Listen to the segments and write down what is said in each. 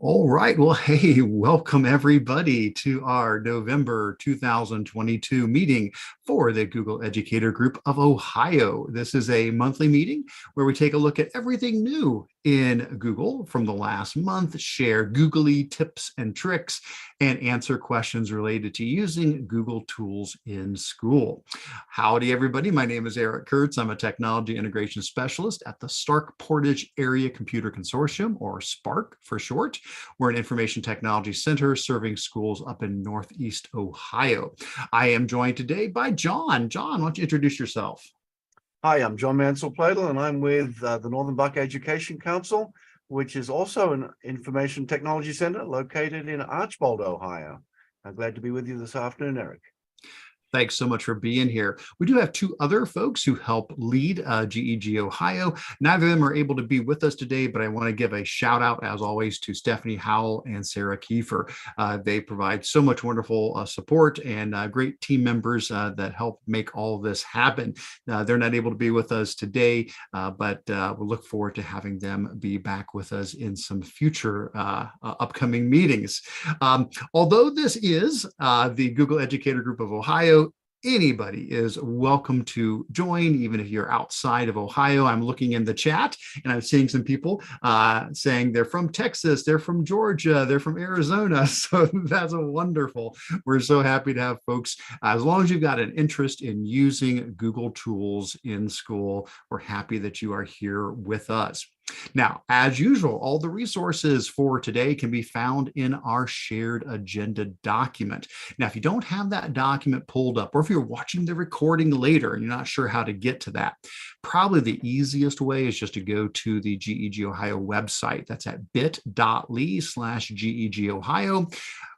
All right. Well, hey, welcome everybody to our November 2022 meeting for the Google Educator Group of Ohio. This is a monthly meeting where we take a look at everything new in Google from the last month, share googly tips and tricks, and answer questions related to using Google tools in school. Howdy, everybody. My name is Eric Kurtz. I'm a technology integration specialist at the Stark Portage Area Computer Consortium, or SPARC for short. We're an information technology center serving schools up in Northeast Ohio. I am joined today by John. John, why don't you introduce yourself? Hi, I'm John Mansell-Pladel, and I'm with the Northern Buck Education Council, which is also an information technology center located in Archbold, Ohio. I'm glad to be with you this afternoon, Eric. Thanks so much for being here. We do have two other folks who help lead GEG Ohio. Neither of them are able to be with us today, but I want to give a shout out, as always, to Stephanie Howell and Sarah Kiefer. They provide so much wonderful support and great team members that help make all this happen. They're not able to be with us today, but we'll look forward to having them be back with us in some future upcoming meetings. Although this is the Google Educator Group of Ohio, anybody is welcome to join, even if you're outside of Ohio. I'm looking in the chat and I'm seeing some people saying they're from Texas, they're from Georgia, they're from Arizona. So that's wonderful. We're so happy to have folks. As long as you've got an interest in using Google tools in school, we're happy that you are here with us. Now, as usual, all the resources for today can be found in our shared agenda document. Now, if you don't have that document pulled up, or if you're watching the recording later and you're not sure how to get to that, probably the easiest way is just to go to the GEG Ohio website. That's at bit.ly/GEG Ohio.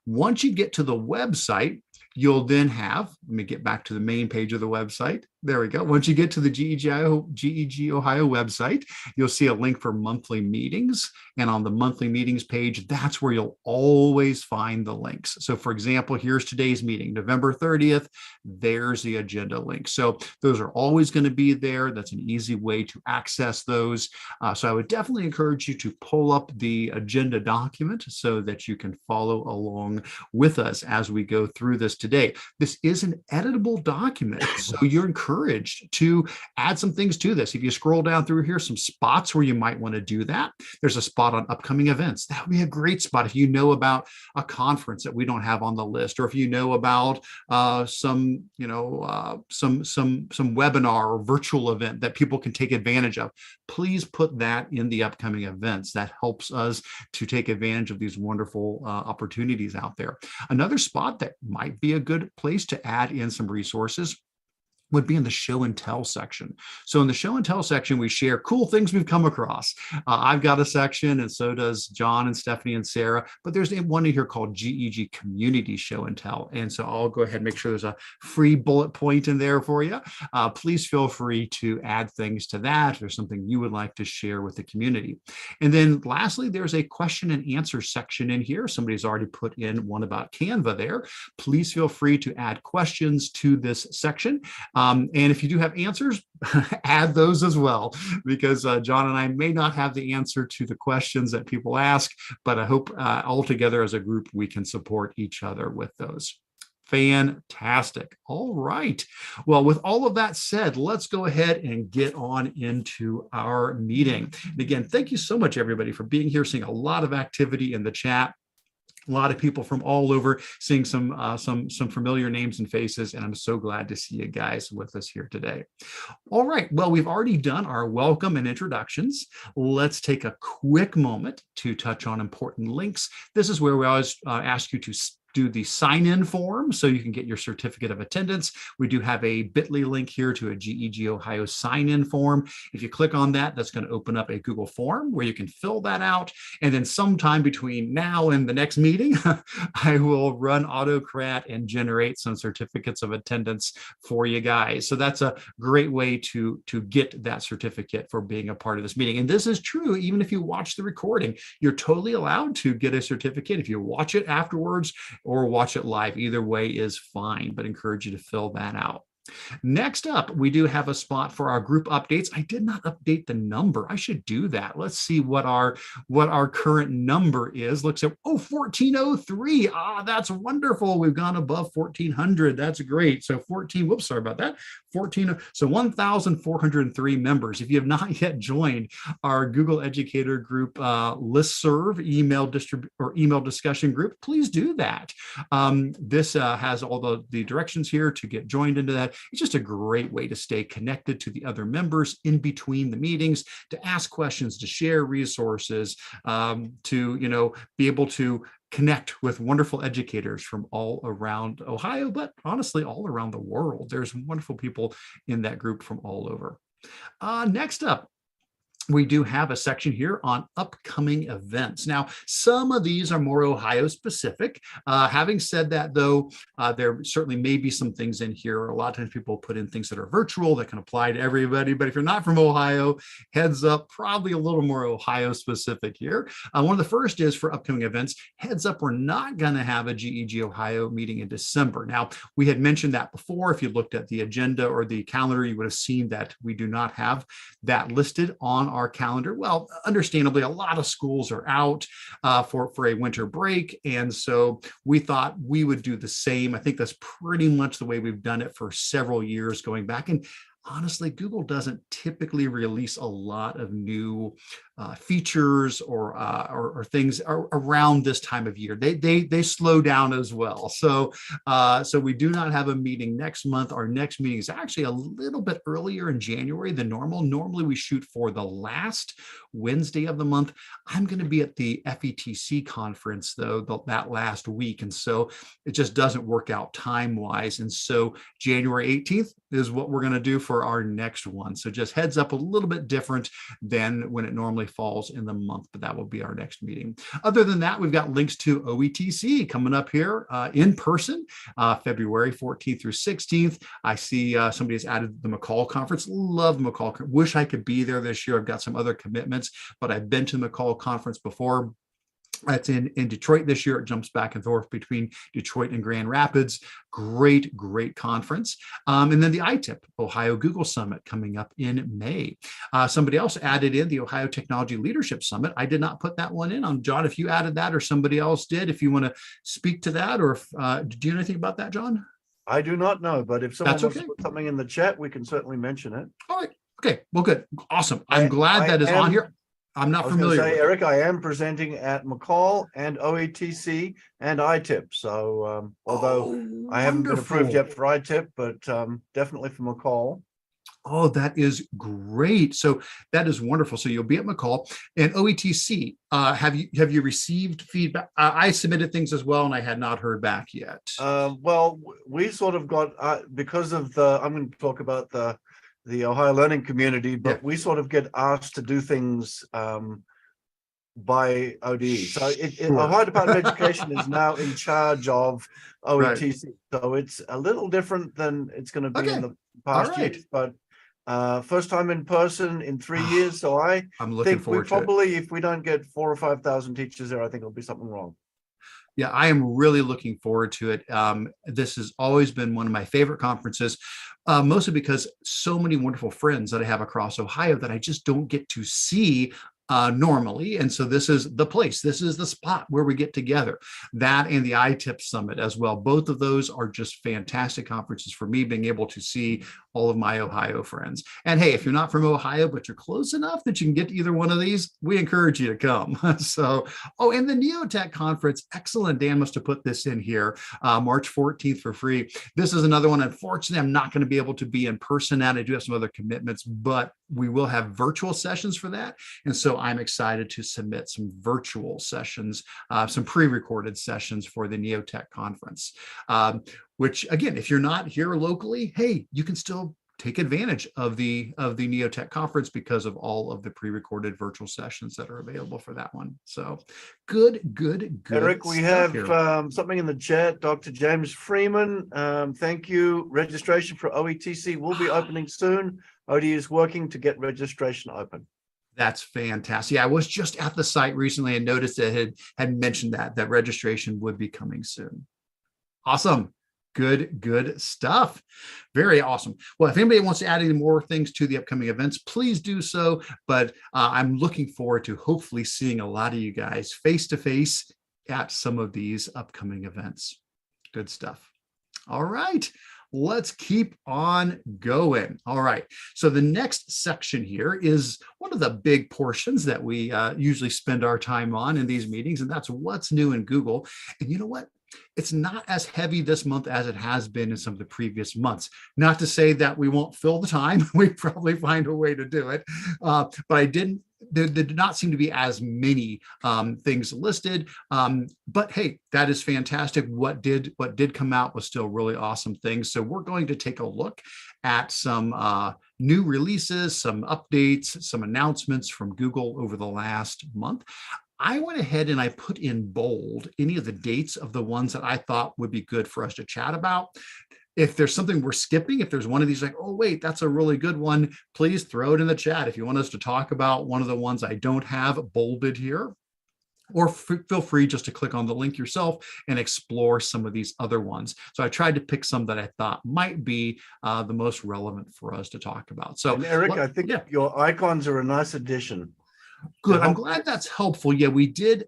Once you get to the website, you'll then have, let me get back to the main page of the website. There we go. Once you get to the GEG Ohio website, you'll see a link for monthly meetings. And on the monthly meetings page, that's where you'll always find the links. So for example, here's today's meeting, November 30th. There's the agenda link. So those are always going to be there. That's an easy way to access those. So I would definitely encourage you to pull up the agenda document so that you can follow along with us as we go through this today. This is an editable document, so you're encouraged to add some things to this. If you scroll down through here, some spots where you might want to do that. There's a spot on upcoming events. That would be a great spot if you know about a conference that we don't have on the list, or if you know about some webinar or virtual event that people can take advantage of. Please put that in the upcoming events. That helps us to take advantage of these wonderful opportunities out there. Another spot that might be a good place to add in some resources would be in the show and tell section. So in the show and tell section, we share cool things we've come across. I've got a section, and so does John and Stephanie and Sarah, but there's one in here called GEG Community Show and Tell. And so I'll go ahead and make sure there's a free bullet point in there for you. Please feel free to add things to that if there's something you would like to share with the community. And then lastly, there's a question and answer section in here. Somebody's already put in one about Canva there. Please feel free to add questions to this section. And if you do have answers, add those as well, because John and I may not have the answer to the questions that people ask, but I hope all together as a group, we can support each other with those. Fantastic. All right. Well, with all of that said, let's go ahead and get on into our meeting. And again, thank you so much, everybody, for being here, seeing a lot of activity in the chat. A lot of people from all over, seeing some familiar names and faces, and I'm so glad to see you guys with us here today. All right, well, we've already done our welcome and introductions. Let's take a quick moment to touch on important links. This is where we always ask you to do the sign-in form so you can get your certificate of attendance. We do have a bit.ly link here to a GEG Ohio sign-in form. If you click on that, that's going to open up a Google form where you can fill that out. And then sometime between now and the next meeting, I will run AutoCrat and generate some certificates of attendance for you guys. So that's a great way to get that certificate for being a part of this meeting. And this is true even if you watch the recording. You're totally allowed to get a certificate if you watch it afterwards or watch it live. Either way is fine, but encourage you to fill that out. Next up, we do have a spot for our group updates. I did not update the number. I should do that. Let's see what our current number is. Looks at 1403. That's wonderful. We've gone above 1400. That's great. So 14, whoops, sorry about that. 14, so 1,403 members. If you have not yet joined our Google Educator Group listserv email discussion group, please do that. This has all the directions here to get joined into that. It's just a great way to stay connected to the other members in between the meetings, to ask questions, to share resources, to be able to connect with wonderful educators from all around Ohio, but honestly, all around the world. There's wonderful people in that group from all over. Next up, we do have a section here on upcoming events. Now, some of these are more Ohio specific. Having said that, though, there certainly may be some things in here. A lot of times people put in things that are virtual that can apply to everybody. But if you're not from Ohio, heads up, probably a little more Ohio specific here. One of the first is for upcoming events. Heads up, we're not going to have a GEG Ohio meeting in December. Now, we had mentioned that before. If you looked at the agenda or the calendar, you would have seen that we do not have that listed on our calendar. Well, understandably, a lot of schools are out for a winter break. And so we thought we would do the same. I think that's pretty much the way we've done it for several years going back. And honestly, Google doesn't typically release a lot of new features or things around this time of year. They slow down as well. So we do not have a meeting next month. Our next meeting is actually a little bit earlier in January than normal. Normally we shoot for the last Wednesday of the month. I'm going to be at the FETC conference though that last week, and so it just doesn't work out time-wise. And so January 18th is what we're going to do for our next one. So just heads up, a little bit different than when it normally falls in the month, but that will be our next meeting. Other than that, we've got links to OETC coming up here in person, February 14th through 16th. I see somebody has added the McCall conference. Love McCall. Wish I could be there this year. I've got some other commitments, but I've been to the McCall conference before. That's in Detroit this year. It jumps back and forth between Detroit and Grand Rapids. Great conference. And then the ITIP, Ohio Google Summit, coming up in May. Somebody else added in the Ohio Technology Leadership Summit. I did not put that one in. John, if you added that or somebody else did, if you want to speak to that, or do you know anything about that, John? I do not know, but if someone wants to put something in the chat, we can certainly mention it. All right. Okay. Well, good. Awesome. I'm glad that is on here. I'm not familiar with it. Eric, I am presenting at McCall and OETC and ITIP. So although I haven't been approved yet for ITIP, but definitely for McCall. Oh, that is great. So that is wonderful. So you'll be at McCall and OETC. Have you received feedback? I submitted things as well, and I had not heard back yet. Well, we sort of got because of I'm going to talk about the Ohio learning community, but we sort of get asked to do things by ODE. So Ohio Department of Education is now in charge of OETC. Right. So it's a little different than it's going to be in the past years, but first time in person in 3 years. So I'm looking forward to it. If we don't get 4,000 or 5,000 teachers there, I think there'll be something wrong. Yeah, I am really looking forward to it. This has always been one of my favorite conferences, mostly because so many wonderful friends that I have across Ohio that I just don't get to see normally. And so this is the place, this is the spot where we get together. That and the ITIP Summit as well. Both of those are just fantastic conferences for me, being able to see all of my Ohio friends. And hey, if you're not from Ohio, but you're close enough that you can get to either one of these, we encourage you to come. So, and the Neotech conference, excellent. Dan must have put this in here, March 14th for free. This is another one. Unfortunately, I'm not going to be able to be in person at it. I do have some other commitments, but we will have virtual sessions for that. And so I'm excited to submit some virtual sessions, some pre-recorded sessions for the Neotech conference, which again, if you're not here locally, hey, you can still take advantage of the Neotech conference because of all of the pre-recorded virtual sessions that are available for that one. So good. Eric, we have something in the chat. Dr. James Freeman, thank you. Registration for OETC will be opening soon. ODE is working to get registration open. That's fantastic. Yeah, I was just at the site recently and noticed it had mentioned that registration would be coming soon. Awesome. Good stuff. Very awesome. Well, if anybody wants to add any more things to the upcoming events, please do so. But I'm looking forward to hopefully seeing a lot of you guys face to face at some of these upcoming events. Good stuff. All right. Let's keep on going. All right. So the next section here is one of the big portions that we usually spend our time on in these meetings, and that's what's new in Google. And you know what? It's not as heavy this month as it has been in some of the previous months. Not to say that we won't fill the time. We probably find a way to do it. But there did not seem to be as many things listed. But hey, that is fantastic. What did come out was still really awesome things. So we're going to take a look at some new releases, some updates, some announcements from Google over the last month. I went ahead and I put in bold any of the dates of the ones that I thought would be good for us to chat about. If there's something we're skipping, if there's one of these like, oh, wait, that's a really good one, please throw it in the chat. If you want us to talk about one of the ones I don't have bolded here, or feel free just to click on the link yourself and explore some of these other ones. So I tried to pick some that I thought might be the most relevant for us to talk about. So, and Eric, I think your icons are a nice addition. Good. I'm glad that's helpful. Yeah, we did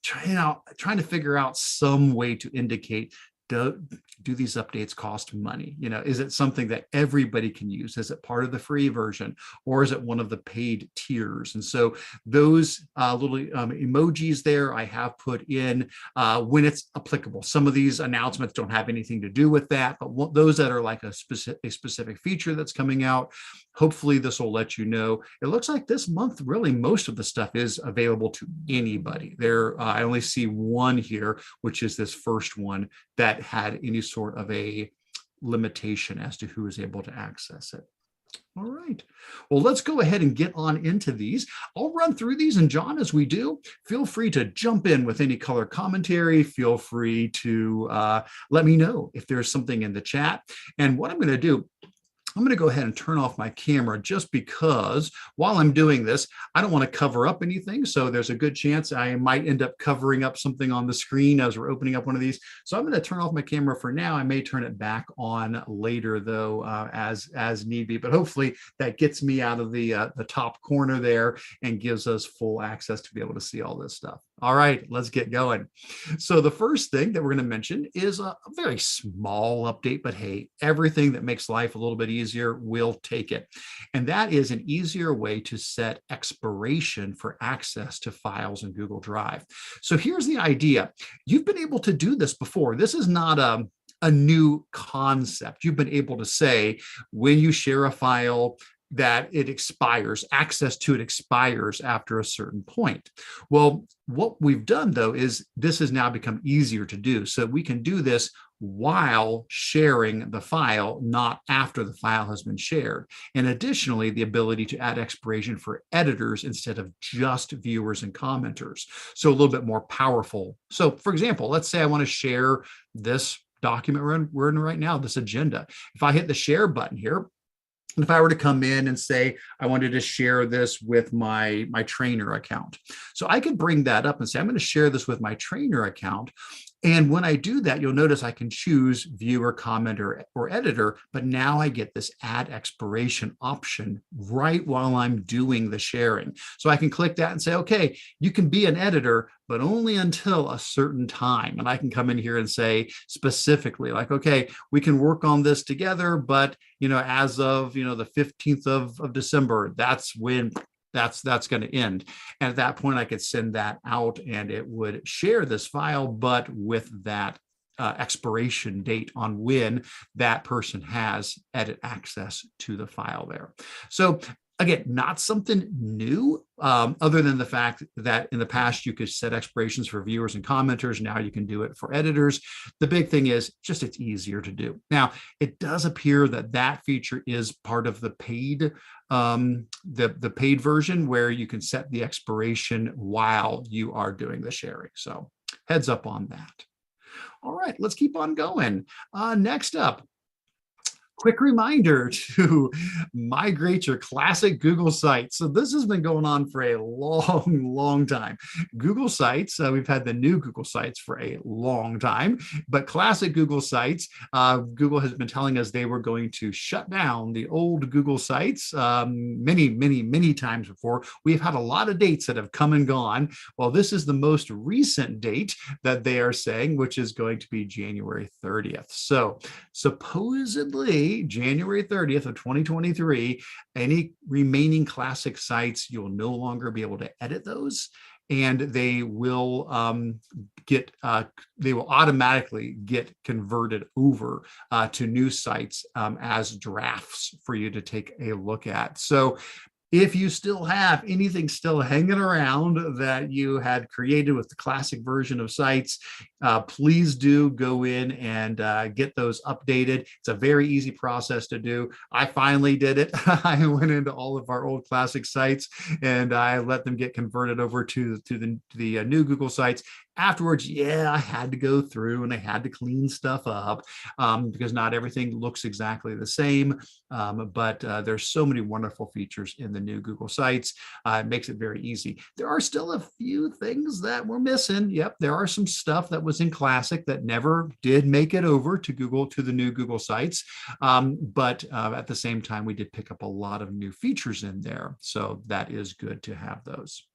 trying to figure out some way to indicate, do these updates cost money? You know, is it something that everybody can use? Is it part of the free version, or is it one of the paid tiers? And so those little emojis there I have put in when it's applicable. Some of these announcements don't have anything to do with that, but those that are like a specific feature that's coming out, hopefully this will let you know. It looks like this month, really, most of the stuff is available to anybody. I only see one here, which is this first one that had any sort of a limitation as to who is able to access it. All right. Well, let's go ahead and get on into these. I'll run through these, and John, as we do, feel free to jump in with any color commentary. Feel free to let me know if there's something in the chat. And what I'm going to do, I'm going to go ahead and turn off my camera just because while I'm doing this, I don't want to cover up anything. So there's a good chance I might end up covering up something on the screen as we're opening up one of these. So I'm going to turn off my camera for now. I may turn it back on later, though, as need be. But hopefully that gets me out of the top corner there and gives us full access to be able to see all this stuff. All right, let's get going. So the first thing that we're going to mention is a very small update, but hey, everything that makes life a little bit easier, we'll take it. And that is an easier way to set expiration for access to files in Google Drive. So here's the idea. You've been able to do this before. This is not a new concept. You've been able to say when you share a file, that it expires, access to it expires after a certain point. Well, what we've done, though, is this has now become easier to do. So we can do this while sharing the file, not after the file has been shared. And additionally, the ability to add expiration for editors instead of just viewers and commenters. So a little bit more powerful. So for example, let's say I want to share this document we're in right now, this agenda. If I hit the share button here, and if I were to come in and say, I wanted to share this with my trainer account. So I could bring that up and say, I'm going to share this with my trainer account. And when I do that, you'll notice I can choose viewer, commenter, or editor, but now I get this add expiration option right while I'm doing the sharing. So I can click that and say, okay, you can be an editor, but only until a certain time. And I can come in here and say specifically like, okay, we can work on this together, but as of the 15th of December, that's when that's going to end. And at that point, I could send that out and it would share this file, but with that expiration date on when that person has edit access to the file there. So again, not something new, other than the fact that in the past you could set expirations for viewers and commenters. Now you can do it for editors. The big thing is just it's easier to do. Now, it does appear that feature is part of the paid the paid version where you can set the expiration while you are doing the sharing. So heads up on that. All right, let's keep on going. Next up, quick reminder to migrate your classic Google sites. So this has been going on for a long time. Google Sites, we've had the new Google Sites for a long time, but classic Google Sites, Google has been telling us they were going to shut down the old Google Sites many times before. We've had a lot of dates that have come and gone. Well, this is the most recent date that they are saying, which is going to be January 30th. So supposedly January 30th of 2023, any remaining classic sites, you'll no longer be able to edit those, and they will automatically get converted over to new sites as drafts for you to take a look at. So if you still have anything still hanging around that you had created with the classic version of sites, please do go in and get those updated. It's a very easy process to do. I finally did it. I went into all of our old classic sites and I let them get converted over to the new Google sites. Afterwards, yeah, I had to go through and I had to clean stuff up because not everything looks exactly the same. But there's so many wonderful features in the new Google Sites. It makes it very easy. There are still a few things that we're missing. Yep, there are some stuff that was in Classic that never did make it over to the new Google Sites. But at the same time, we did pick up a lot of new features in there. So that is good to have those.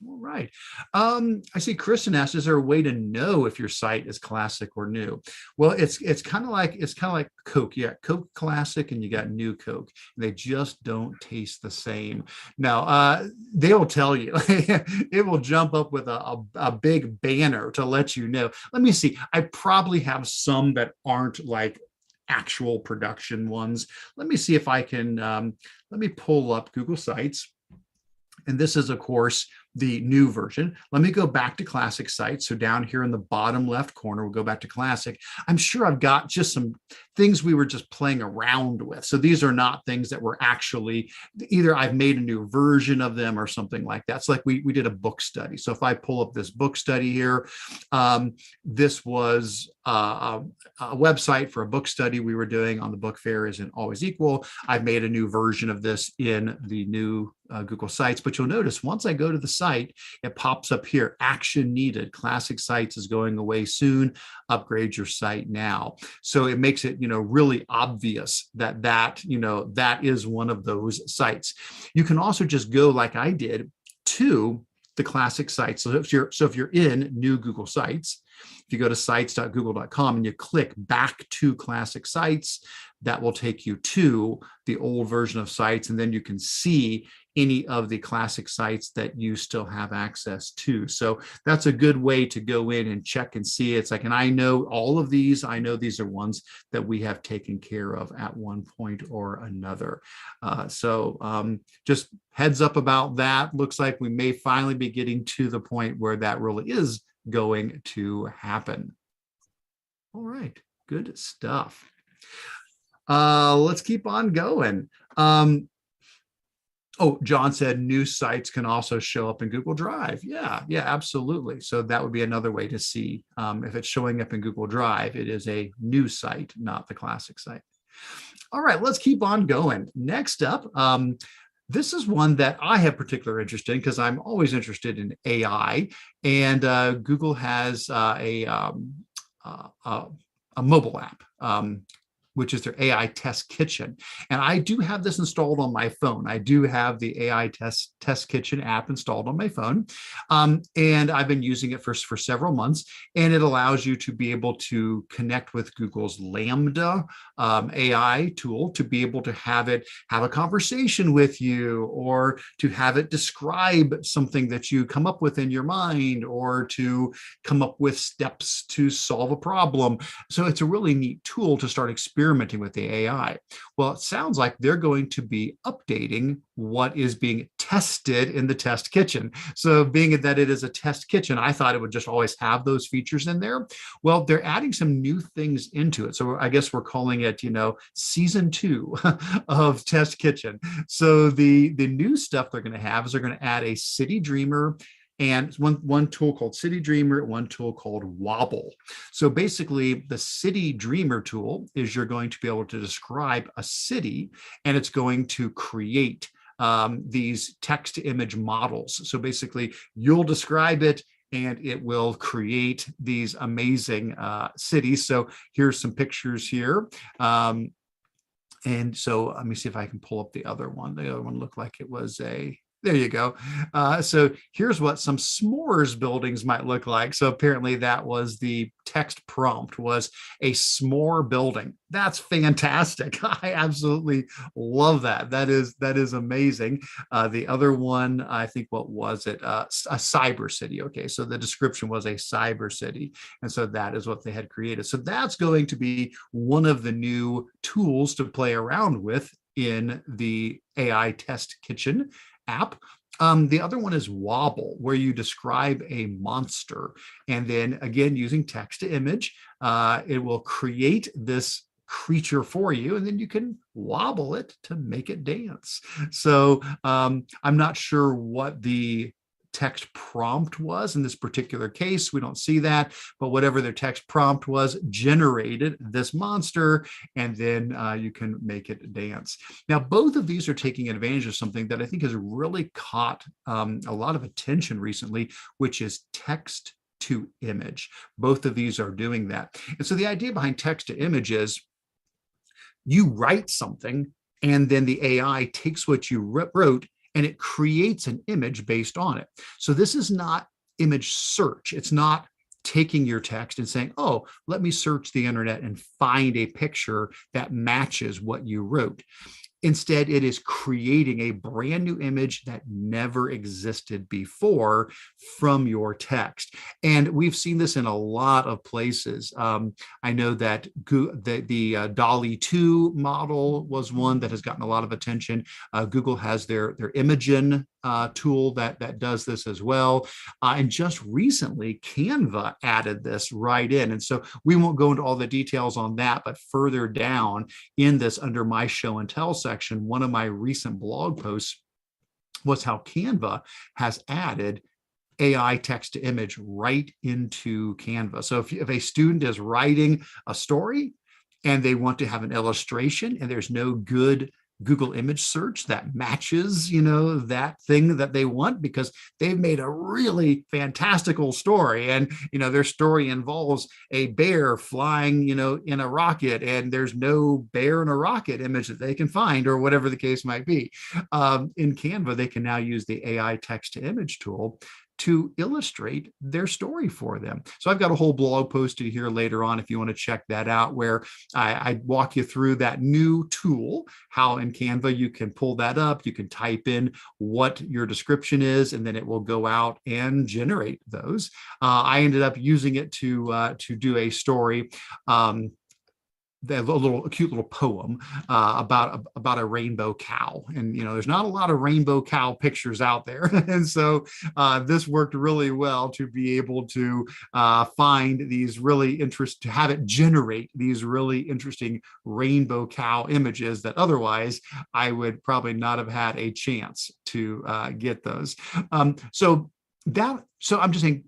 All right. I see Kristen asked, is there a way to know if your site is classic or new? Well, it's kind of like Coke. Yeah, Coke Classic and you got New Coke. They just don't taste the same. Now, they'll tell you. It will jump up with a big banner to let you know. Let me see. I probably have some that aren't like actual production ones. Let me see if I can, let me pull up Google Sites. And this is, of course, the new version. Let me go back to classic sites. So down here in the bottom left corner, we'll go back to classic. I'm sure I've got just some things we were just playing around with. So these are not things that were actually, either I've made a new version of them or something like that. It's like we did a book study. So if I pull up this book study here, this was a website for a book study we were doing on the book fair isn't always equal. I've made a new version of this in the new Google Sites, but you'll notice once I go to the site, it pops up here, action needed. Classic Sites is going away soon. Upgrade your site now. So it makes it, really obvious that is one of those sites. You can also just go like I did to the classic sites. So if you're in new Google Sites, if you go to sites.google.com and you click back to classic sites, that will take you to the old version of sites, and then you can see any of the classic sites that you still have access to. So that's a good way to go in and check and see. It's like, and I know all of these, I know these are ones that we have taken care of at one point or another. So just heads up about that. Looks like we may finally be getting to the point where that really is going to happen. All right, good stuff. Let's keep on going. Oh, John said new sites can also show up in Google Drive. Yeah, absolutely. So that would be another way to see if it's showing up in Google Drive, it is a new site, not the classic site. All right, let's keep on going. Next up, this is one that I have particular interest in because I'm always interested in AI, and Google has a mobile app, which is their AI Test Kitchen. And I do have this installed on my phone. I do have the AI Test Kitchen app installed on my phone. And I've been using it for several months. And it allows you to be able to connect with Google's Lambda AI tool to be able to have it have a conversation with you, or to have it describe something that you come up with in your mind, or to come up with steps to solve a problem. So it's a really neat tool to start experimenting with the AI. Well, it sounds like they're going to be updating what is being tested in the test kitchen. So being that it is a test kitchen, I thought it would just always have those features in there. Well, they're adding some new things into it. So I guess we're calling it, season 2 of Test Kitchen. So the new stuff they're going to have is they're going to add a City Dreamer and one tool called City Dreamer, one tool called Wobble. So basically, the City Dreamer tool is you're going to be able to describe a city, and it's going to create these text to image models. So basically, you'll describe it, and it will create these amazing cities. So here's some pictures here. And so let me see if I can pull up the other one. The other one looked like it was there you go. So here's what some s'mores buildings might look like. So apparently that was the text prompt, was a s'more building. That's fantastic. I absolutely love that. That is amazing. The other one, I think, what was it? A cyber city. Okay, so the description was a cyber city. And so that is what they had created. So that's going to be one of the new tools to play around with in the AI Test Kitchen app. The other one is Wobble, where you describe a monster, and then again, using text to image, it will create this creature for you, and then you can wobble it to make it dance. So I'm not sure what the text prompt was in this particular case. We don't see that, but whatever their text prompt was generated this monster, and then you can make it dance. Now, both of these are taking advantage of something that I think has really caught a lot of attention recently, which is text to image. Both of these are doing that. And so the idea behind text to image is you write something, and then the AI takes what you wrote and it creates an image based on it. So this is not image search. It's not taking your text and saying, oh, let me search the internet and find a picture that matches what you wrote. Instead, it is creating a brand new image that never existed before from your text. And we've seen this in a lot of places. I know that the DALL-E 2 model was one that has gotten a lot of attention. Google has their Imagen tool that does this as well. And just recently, Canva added this right in. And so we won't go into all the details on that, but further down in this, under my show and tell section, one of my recent blog posts was how Canva has added AI text to image right into Canva. So if a student is writing a story and they want to have an illustration, and there's no good Google image search that matches, that thing that they want, because they've made a really fantastical story, and, their story involves a bear flying, in a rocket, and there's no bear in a rocket image that they can find, or whatever the case might be. In Canva, they can now use the AI text to image tool to illustrate their story for them. So I've got a whole blog posted here later on if you want to check that out, where I walk you through that new tool, how in Canva you can pull that up, you can type in what your description is, and then it will go out and generate those. I ended up using it to do a story, a cute little poem about a rainbow cow. And there's not a lot of rainbow cow pictures out there, and so this worked really well to be able to find these really to have it generate these really interesting rainbow cow images that otherwise I would probably not have had a chance to get those. So I'm just saying,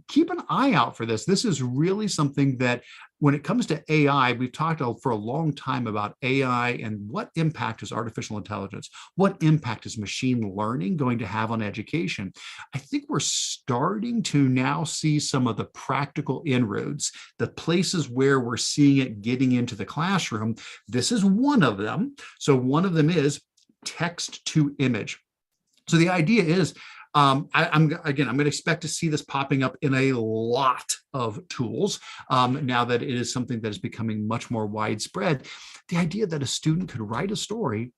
keep an eye out for this. This is really something that, when it comes to AI, we've talked for a long time about AI and what impact is artificial intelligence, what impact is machine learning going to have on education. I think we're starting to now see some of the practical inroads, the places where we're seeing it getting into the classroom. This is one of them. So one of them is text to image. So the idea is, I'm going to expect to see this popping up in a lot of tools now that it is something that is becoming much more widespread. The idea that a student could write a story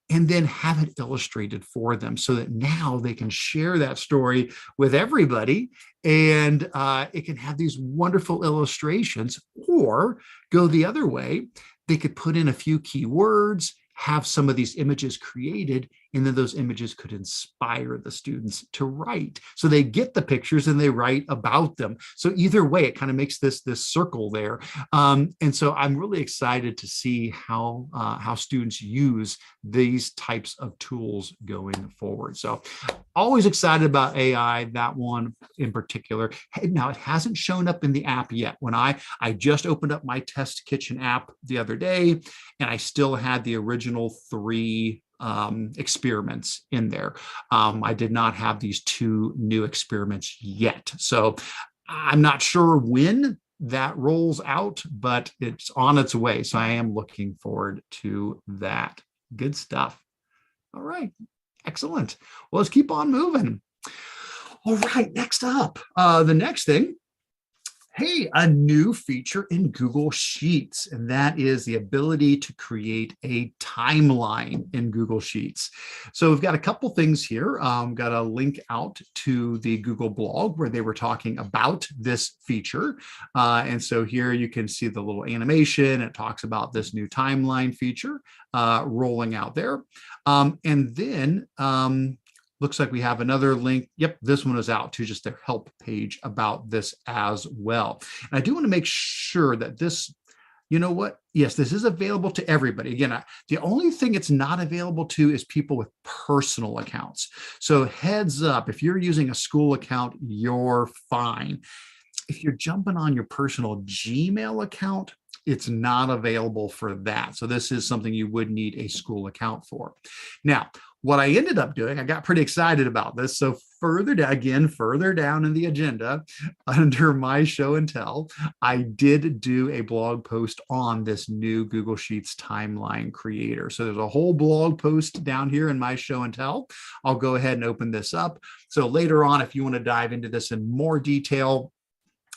and then have it illustrated for them, so that now they can share that story with everybody, and it can have these wonderful illustrations. Or go the other way, they could put in a few keywords, have some of these images created, And then those images could inspire the students to write. So they get the pictures and they write about them. So either way, it kind of makes this circle there. And so I'm really excited to see how students use these types of tools going forward. So always excited about AI, that one in particular. Now, it hasn't shown up in the app yet. When I just opened up my test kitchen app the other day, and I still had the original 3 experiments in there. I did not have these 2 new experiments yet. So I'm not sure when that rolls out, but it's on its way. So I am looking forward to that. Good stuff. All right. Excellent. Well, let's keep on moving. All right. Next up, the next thing. Hey, a new feature in Google Sheets, and that is the ability to create a timeline in Google Sheets. So we've got a couple things here. Got a link out to the Google blog where they were talking about this feature. And so here you can see the little animation. It talks about this new timeline feature rolling out there. And then looks like we have another link. Yep, this one is out to just their help page about this as well. And I do want to make sure that this, you know what? Yes, this is available to everybody. Again, the only thing it's not available to is people with personal accounts. So heads up, if you're using a school account, you're fine. If you're jumping on your personal Gmail account, it's not available for that. So this is something you would need a school account for. Now, what I ended up doing, I got pretty excited about this. So further down in the agenda, under my show and tell, I did do a blog post on this new Google Sheets timeline creator. So there's a whole blog post down here in my show and tell. I'll go ahead and open this up. So later on, if you want to dive into this in more detail,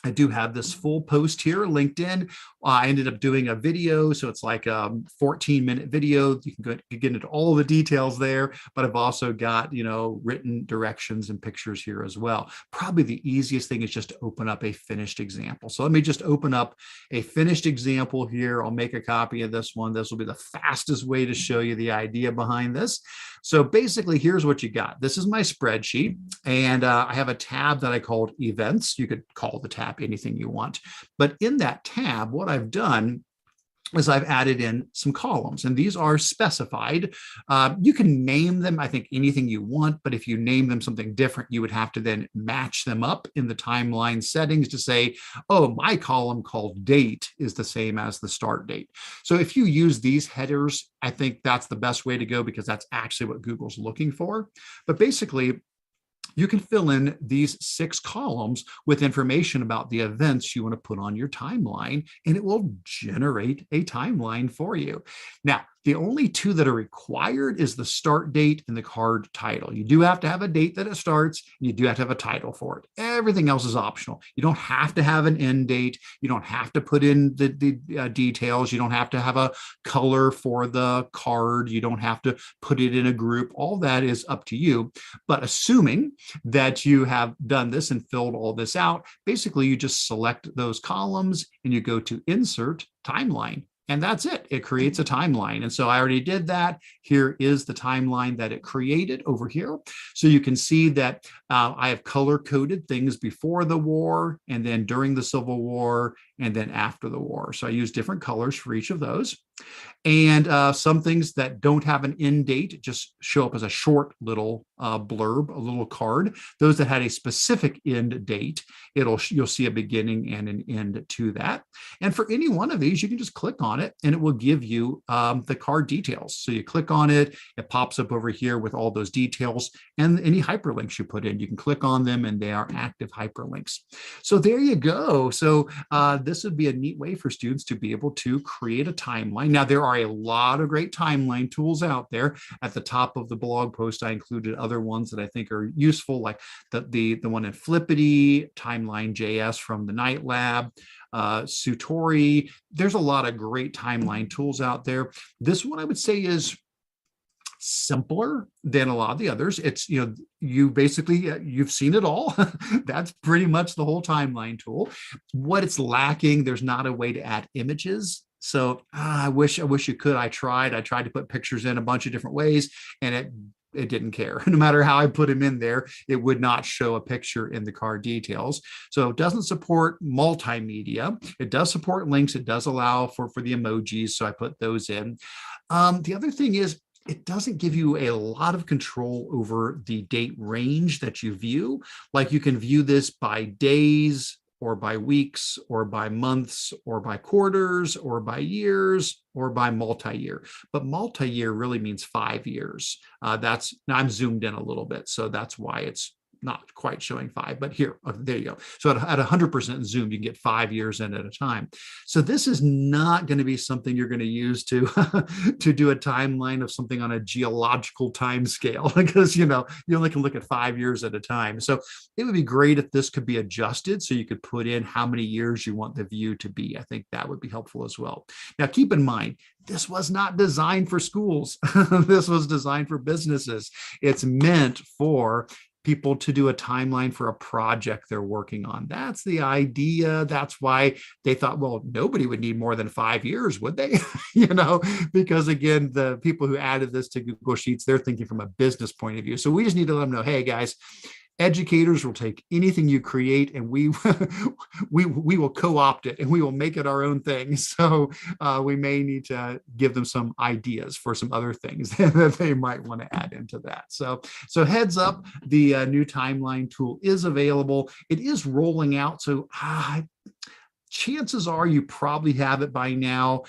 I do have this full post here linked in. I ended up doing a video, so it's like a 14-minute video. You can get into all the details there, but I've also got, written directions and pictures here as well. Probably the easiest thing is just to open up a finished example. So let me just open up a finished example here. I'll make a copy of this one. This will be the fastest way to show you the idea behind this. So basically, here's what you got. This is my spreadsheet, and I have a tab that I called events. You could call the tab anything you want. But in that tab, what I've done is I've added in some columns, and these are specified. You can name them, I think, anything you want, but if you name them something different, you would have to then match them up in the timeline settings to say, oh, my column called date is the same as the start date. So if you use these headers, I think that's the best way to go because that's actually what Google's looking for. But basically, you can fill in these 6 columns with information about the events you want to put on your timeline, and it will generate a timeline for you. Now, the only 2 that are required is the start date and the card title. You do have to have a date that it starts, and you do have to have a title for it. Everything else is optional. You don't have to have an end date. You don't have to put in the details. You don't have to have a color for the card. You don't have to put it in a group. All that is up to you. But assuming that you have done this and filled all this out, basically you just select those columns and you go to Insert Timeline. And that's it. It creates a timeline. And so I already did that. Here is the timeline that it created over here. So you can see that I have color-coded things before the war, and then during the Civil War, and then after the war. So I use different colors for each of those. And some things that don't have an end date just show up as a short little blurb, a little card. Those that had a specific end date, you'll see a beginning and an end to that. And for any one of these, you can just click on it and it will give you the card details. So you click on it, it pops up over here with all those details and any hyperlinks you put in. You can click on them and they are active hyperlinks. So there you go. So this would be a neat way for students to be able to create a timeline. Now, there are a lot of great timeline tools out there. At the top of the blog post, I included other ones that I think are useful, like the one in Flippity, Timeline.js from the Night Lab, Sutori. There's a lot of great timeline tools out there. This one I would say is simpler than a lot of the others. It's, you basically, you've seen it all. That's pretty much the whole timeline tool. What it's lacking, there's not a way to add images. So I wish you could. I tried to put pictures in a bunch of different ways, and it didn't care. No matter how I put him in there, it would not show a picture in the card details. So it doesn't support multimedia. It does support links. It does allow for the emojis. So I put those in. The other thing is, it doesn't give you a lot of control over the date range that you view. Like you can view this by days, or by weeks, or by months, or by quarters, or by years, or by multi-year. But multi-year really means 5 years. Now I'm zoomed in a little bit, so that's why it's not quite showing 5, but here, there you go. So at 100% zoom, you can get 5 years in at a time. So this is not going to be something you're going to use to to do a timeline of something on a geological time scale, because you only can look at 5 years at a time. So it would be great if this could be adjusted, so you could put in how many years you want the view to be. I think that would be helpful as well. Now, keep in mind, this was not designed for schools. This was designed for businesses. It's meant for people to do a timeline for a project they're working on. That's the idea. That's why they thought, well, nobody would need more than 5 years, would they? Because again, the people who added this to Google Sheets, they're thinking from a business point of view. So we just need to let them know, hey guys, educators will take anything you create and we will co-opt it and we will make it our own thing. So we may need to give them some ideas for some other things that they might want to add into that. So heads up, the new timeline tool is available. It is rolling out. So chances are you probably have it by now.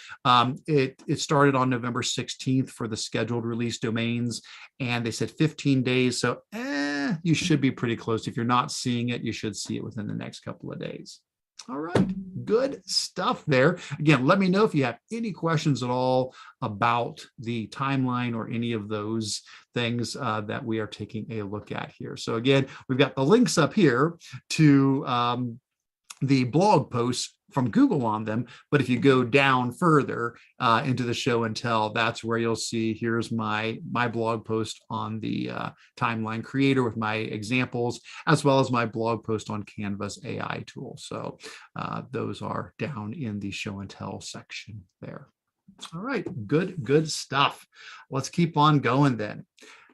It started on November 16th for the scheduled release domains, and they said 15 days. So you should be pretty close. If you're not seeing it, you should see it within the next couple of days. All right, good stuff there. Again, let me know if you have any questions at all about the timeline or any of those things that we are taking a look at here. So again, we've got the links up here to the blog posts from Google on them. But if you go down further into the show and tell, that's where you'll see, here's my blog post on the timeline creator with my examples, as well as my blog post on Canva's AI tool. So those are down in the show and tell section there. All right, good stuff. Let's keep on going then.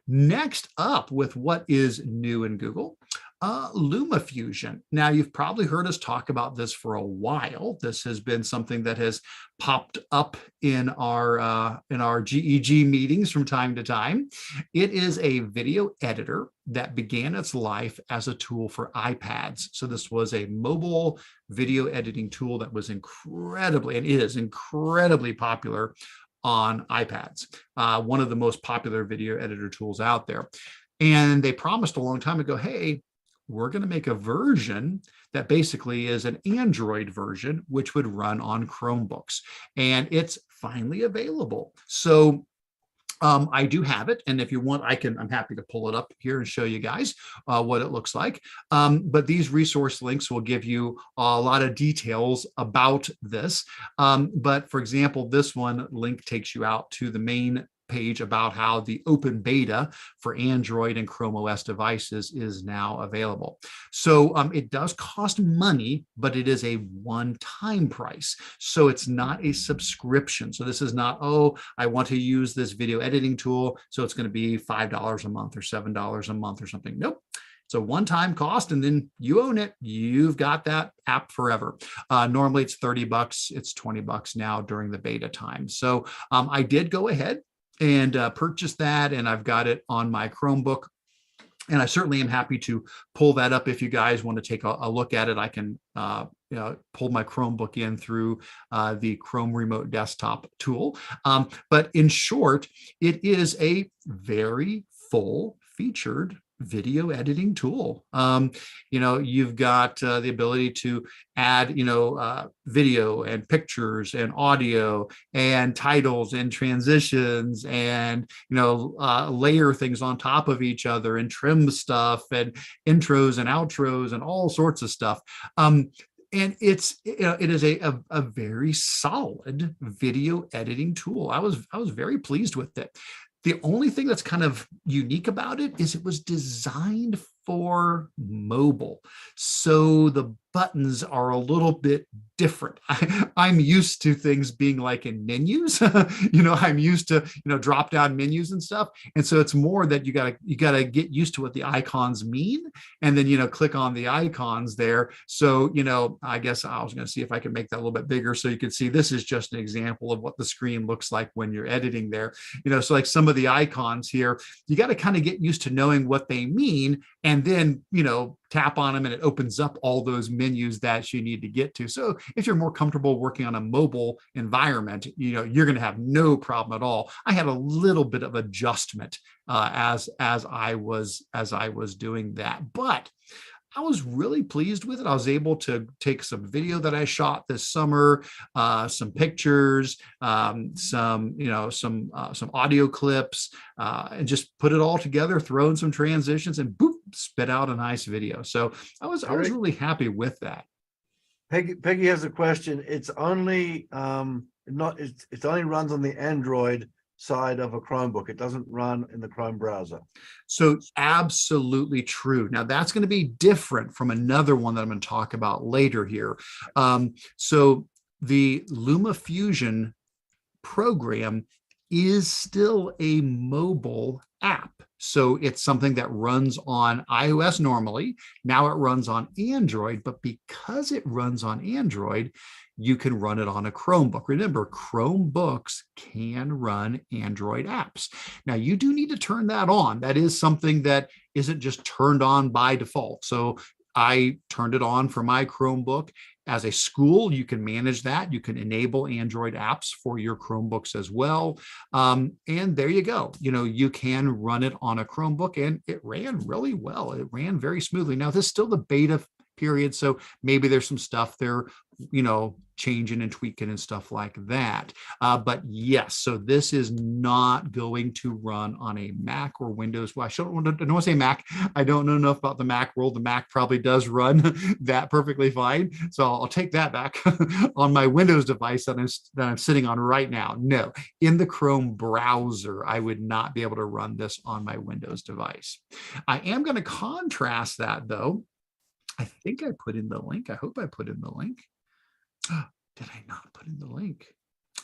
Next up with what is new in Google. LumaFusion. Now, you've probably heard us talk about this for a while. This has been something that has popped up in our GEG meetings from time to time. It is a video editor that began its life as a tool for iPads. So this was a mobile video editing tool that was incredibly, and is incredibly popular on iPads. One of the most popular video editor tools out there. And they promised a long time ago, hey, we're going to make a version that basically is an Android version, which would run on Chromebooks. And it's finally available. So I do have it. And if you want, I'm happy to pull it up here and show you guys what it looks like. But these resource links will give you a lot of details about this. But for example, this one link takes you out to the main page about how the open beta for Android and ChromeOS devices is now available. So it does cost money, but it is a one-time price. So it's not a subscription. So this is not, oh, I want to use this video editing tool, so it's going to be $5 a month or $7 a month or something. Nope. It's a one-time cost, and then you own it. You've got that app forever. Normally it's $30. It's $20 now during the beta time. So I did go ahead and purchase that, and I've got it on my Chromebook. And I certainly am happy to pull that up if you guys want to take a look at it. I can pull my Chromebook in through the Chrome Remote Desktop tool. But in short, it is a very full-featured video editing tool. You've got the ability to add, video and pictures and audio and titles and transitions and, layer things on top of each other and trim stuff and intros and outros and all sorts of stuff. And it is a very solid video editing tool. I was very pleased with it. The only thing that's kind of unique about it is it was designed for mobile. So the buttons are a little bit different. I'm used to things being like in menus. I'm used to, drop down menus and stuff. And so it's more that you gotta get used to what the icons mean, and then, click on the icons there. So, I guess I was going to see if I can make that a little bit bigger so you can see this is just an example of what the screen looks like when you're editing there. So like some of the icons here, you got to kind of get used to knowing what they mean, and then, tap on them and it opens up all those menus that you need to get to. So if you're more comfortable working on a mobile environment, you're going to have no problem at all. I had a little bit of adjustment as I was doing that, but I was really pleased with it. I was able to take some video that I shot this summer, some pictures, some audio clips, and just put it all together, throw in some transitions, and boop, spit out a nice video. So I was really happy with that. Peggy has a question. It's only it only runs on the Android side of a Chromebook. It doesn't run in the Chrome browser. So absolutely true. Now that's going to be different from another one that I'm going to talk about later here. So the LumaFusion program is still a mobile app. So it's something that runs on iOS normally. Now it runs on Android, but because it runs on Android, you can run it on a Chromebook. Remember, Chromebooks can run Android apps. Now, you do need to turn that on. That is something that isn't just turned on by default. So I turned it on for my Chromebook. As a school, you can manage that. You can enable Android apps for your Chromebooks as well. And there you go. You can run it on a Chromebook, and it ran really well. It ran very smoothly. Now, this is still the beta period, so maybe there's some stuff there, changing and tweaking and stuff like that. But yes, so this is not going to run on a Mac or Windows. Well, I don't want to say Mac. I don't know enough about the Mac world. The Mac probably does run that perfectly fine. So I'll take that back. On my Windows device that I'm sitting on right now. No, in the Chrome browser, I would not be able to run this on my Windows device. I am going to contrast that though. I think I put in the link. I hope I put in the link. Did I not put in the link?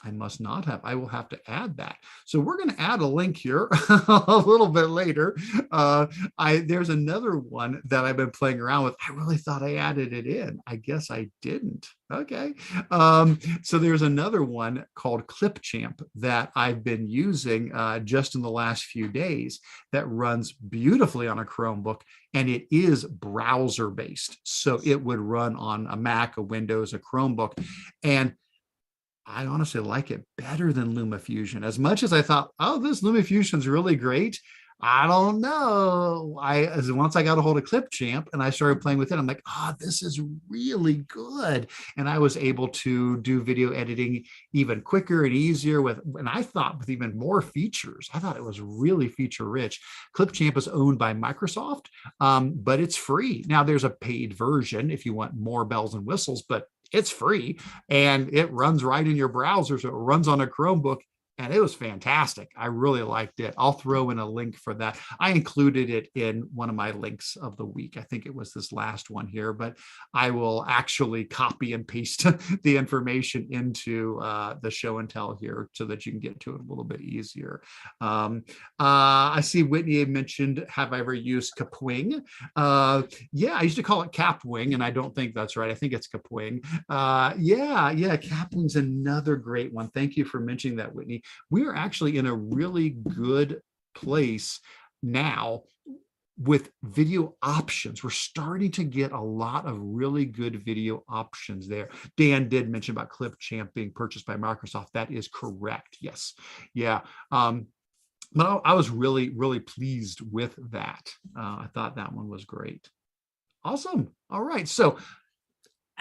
I must not have. I will have to add that. So we're going to add a link here a little bit later. There's another one that I've been playing around with. I really thought I added it in. I guess I didn't. Okay. So there's another one called Clipchamp that I've been using just in the last few days that runs beautifully on a Chromebook, and it is browser based. So it would run on a Mac, a Windows, a Chromebook. And I honestly like it better than LumaFusion. As much as I thought, oh, this LumaFusion is really great, I don't know. Once I got a hold of Clipchamp and I started playing with it, I'm like, this is really good. And I was able to do video editing even quicker and easier and I thought with even more features. I thought it was really feature rich. Clipchamp is owned by Microsoft, but it's free. Now there's a paid version if you want more bells and whistles, but it's free and it runs right in your browser. So it runs on a Chromebook. And it was fantastic. I really liked it. I'll throw in a link for that. I included it in one of my links of the week. I think it was this last one here, but I will actually copy and paste the information into the show and tell here so that you can get to it a little bit easier. I see Whitney mentioned, have I ever used Kapwing? Yeah, I used to call it Capwing, and I don't think that's right. I think it's Kapwing. Yeah, Capwing's another great one. Thank you for mentioning that, Whitney. We are actually in a really good place now with video options. We're starting to get a lot of really good video options there. Dan did mention about Clipchamp being purchased by Microsoft. That is correct. Yes. Yeah. But I was really, really pleased with that. I thought that one was great. Awesome. All right. So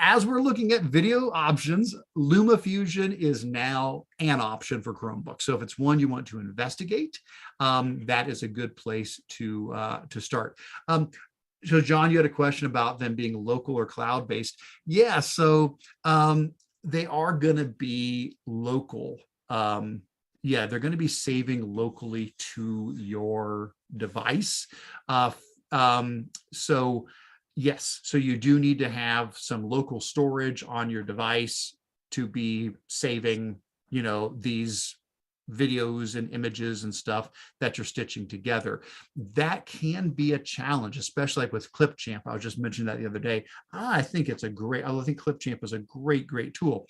as we're looking at video options, LumaFusion is now an option for Chromebooks. So if it's one you want to investigate, that is a good place to start. So John, you had a question about them being local or cloud-based. Yeah, so they are going to be local. Yeah, they're going to be saving locally to your device. So yes, so you do need to have some local storage on your device to be saving, these videos and images and stuff that you're stitching together. That can be a challenge, especially like with Clipchamp. I was just mentioning that the other day. I think Clipchamp is a great tool.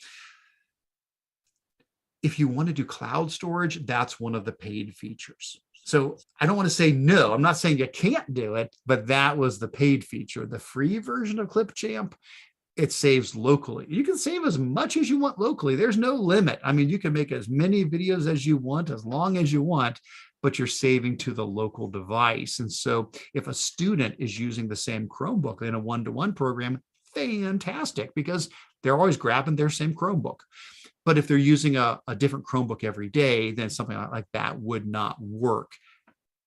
If you want to do cloud storage, that's one of the paid features. So I don't want to say no, I'm not saying you can't do it, but that was the paid feature. The free version of Clipchamp, it saves locally. You can save as much as you want locally. There's no limit. I mean, you can make as many videos as you want, as long as you want, but you're saving to the local device. And so if a student is using the same Chromebook in a one-to-one program, fantastic, because they're always grabbing their same Chromebook. But if they're using a different Chromebook every day, then something like that would not work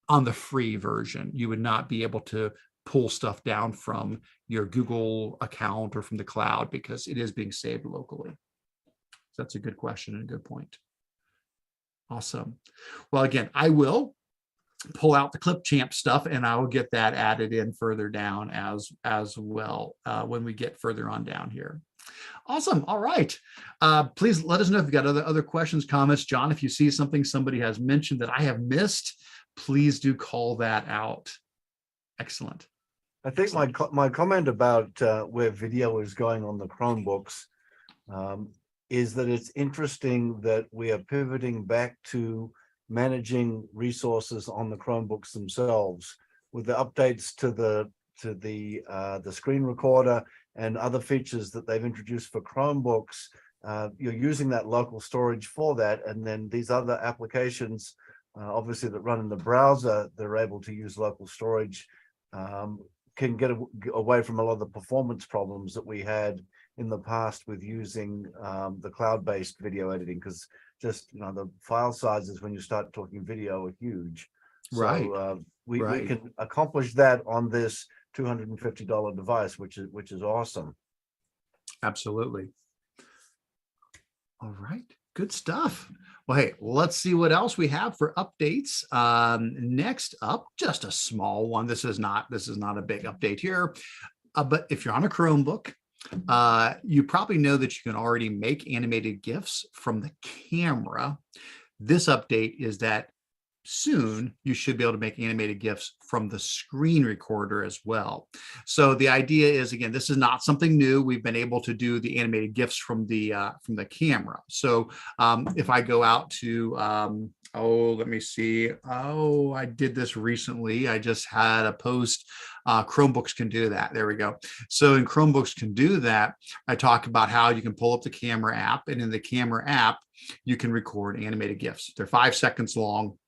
on the free version. You would not be able to pull stuff down from your Google account or from the cloud because it is being saved locally. So that's a good question and a good point. Awesome. Well, again, I will pull out the Clipchamp stuff and I will get that added in further down as well when we get further on down here. Awesome. All right. Please let us know if you've got other questions, comments. John, if you see something somebody has mentioned that I have missed, please do call that out. Excellent. I think my comment about where video is going on the Chromebooks is that it's interesting that we are pivoting back to managing resources on the Chromebooks themselves with the updates to the screen recorder and other features that they've introduced for Chromebooks. You're using that local storage for that, and then these other applications, obviously that run in the browser, they're able to use local storage. Can get away from a lot of the performance problems that we had in the past with using the cloud-based video editing, because just the file sizes when you start talking video are huge. Right. So we can accomplish that on this $250 device, which is awesome. Absolutely. All right. Good stuff. Well, hey, let's see what else we have for updates. Next up, just a small one. This is not a big update here, but if you're on a Chromebook, you probably know that you can already make animated GIFs from the camera. This update is that soon you should be able to make animated GIFs from the screen recorder as well. So the idea is, again, this is not something new. We've been able to do the animated GIFs from the camera. So if I go out to let me see. I did this recently. I just had a post. Chromebooks can do that. There we go. So in Chromebooks can do that. I talk about how you can pull up the camera app, and in the camera app, you can record animated GIFs. They're 5 seconds long.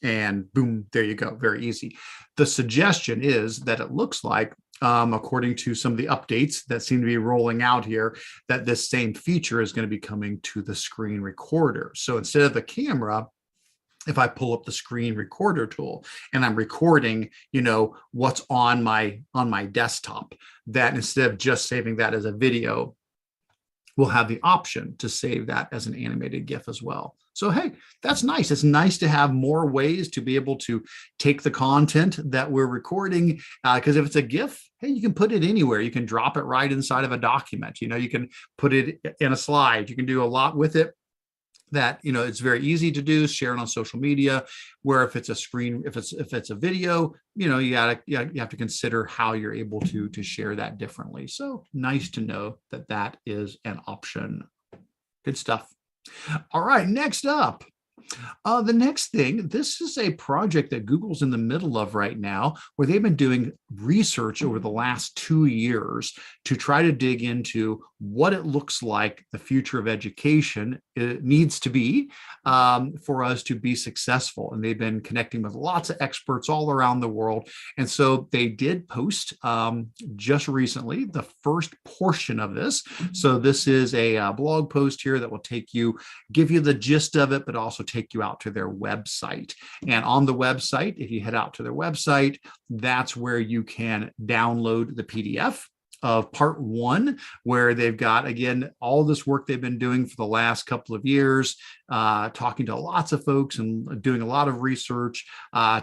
And boom, there you go. Very easy. The suggestion is that it looks like, according to some of the updates that seem to be rolling out here, that this same feature is going to be coming to the screen recorder. So instead of the camera, if I pull up the screen recorder tool and I'm recording, what's on my desktop, that instead of just saving that as a video, we'll have the option to save that as an animated GIF as well. So, hey, that's nice. It's nice to have more ways to be able to take the content that we're recording, because if it's a GIF, hey, you can put it anywhere. You can drop it right inside of a document. You can put it in a slide. You can do a lot with it. That it's very easy to do, share it on social media. Where if it's a screen, if it's a video, you have to consider how you're able to share that differently. So nice to know that is an option. Good stuff. All right, next up. The next thing, this is a project that Google's in the middle of right now, where they've been doing research over the last 2 years to try to dig into what it looks like the future of education needs to be for us to be successful. And they've been connecting with lots of experts all around the world. And so they did post just recently the first portion of this. So this is a blog post here that will give you the gist of it, but also take you out to their website. And on the website, if you head out to their website, that's where you can download the PDF. of part one, where they've got, again, all this work they've been doing for the last couple of years, talking to lots of folks and doing a lot of research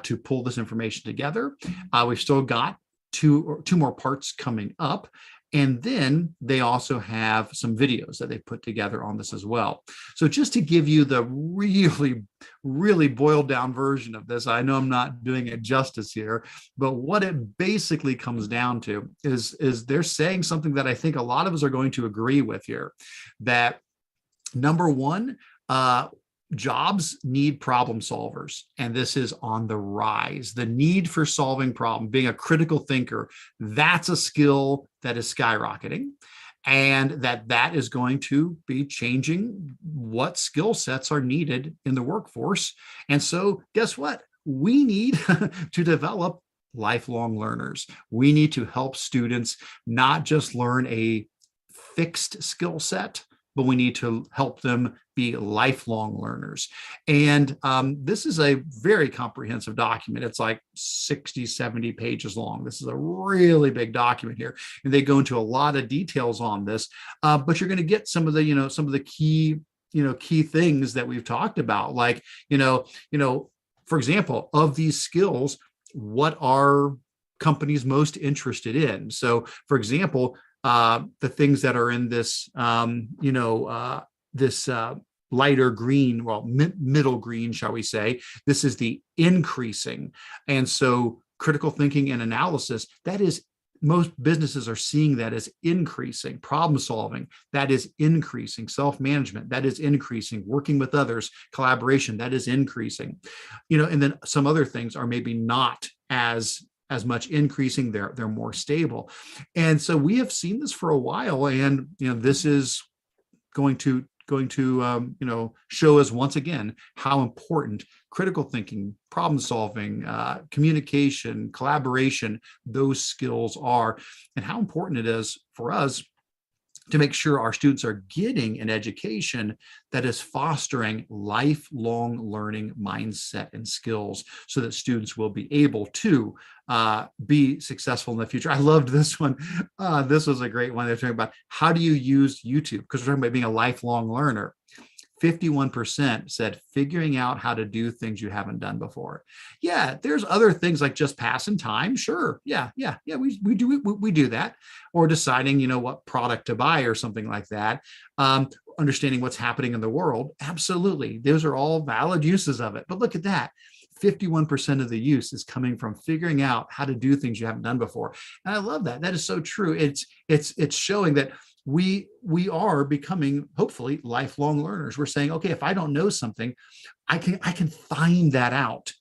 to pull this information together. We've still got two more parts coming up. And then they also have some videos that they put together on this as well. So just to give you the really, really boiled down version of this, I know I'm not doing it justice here, but what it basically comes down to is they're saying something that I think a lot of us are going to agree with here, that number one, jobs need problem solvers, and this is on the rise. The need for solving problems, being a critical thinker, that's a skill that is skyrocketing, and that is going to be changing what skill sets are needed in the workforce. And so guess what? We need to develop lifelong learners. We need to help students not just learn a fixed skill set, but we need to help them be lifelong learners. And this is a very comprehensive document. It's like 60, 70 pages long. This is a really big document here. And they go into a lot of details on this, but you're going to get some of the key things that we've talked about. Like, for example, of these skills, what are companies most interested in? So for example, the things that are in this, this lighter green, well, middle green, shall we say, this is the increasing. And so critical thinking and analysis, that is, most businesses are seeing that as increasing. Problem solving, that is increasing. Self-management, that is increasing. Working with others, collaboration, that is increasing. And then some other things are maybe not as much increasing, they're more stable. And so we have seen this for a while, and this is going to show us once again how important critical thinking, problem solving, communication, collaboration, those skills are, and how important it is for us to make sure our students are getting an education that is fostering lifelong learning mindset and skills, so that students will be able to be successful in the future. I loved this one. This was a great one. They're talking about how do you use YouTube, because we're talking about being a lifelong learner. 51% said figuring out how to do things you haven't done before. Yeah, there's other things like just passing time. Sure. Yeah. We do that. Or deciding, what product to buy or something like that. Understanding what's happening in the world. Absolutely. Those are all valid uses of it. But look at that. 51% of the use is coming from figuring out how to do things you haven't done before. And I love that. That is so true. It's showing that we are becoming, hopefully, lifelong learners. We're saying, okay, if I don't know something, I can find that out.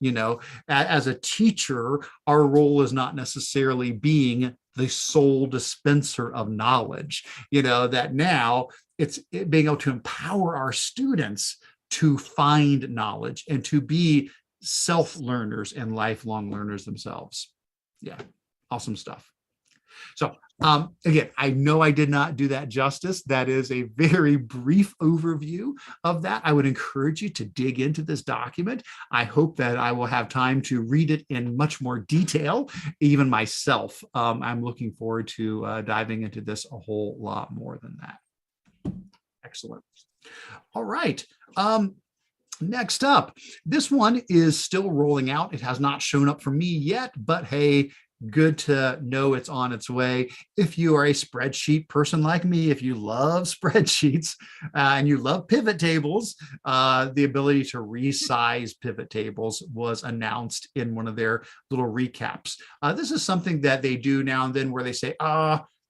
As a teacher, our role is not necessarily being the sole dispenser of knowledge. That now it's being able to empower our students to find knowledge and to be self-learners and lifelong learners themselves. Yeah, awesome stuff. So again, I know I did not do that justice. That is a very brief overview of that. I would encourage you to dig into this document. I hope that I will have time to read it in much more detail, even myself. I'm looking forward to diving into this a whole lot more than that. Excellent. All right. Next up, this one is still rolling out. It has not shown up for me yet, but hey, good to know it's on its way. If you are a spreadsheet person like me, if you love spreadsheets and you love pivot tables, the ability to resize pivot tables was announced in one of their little recaps. This is something that they do now and then where they say,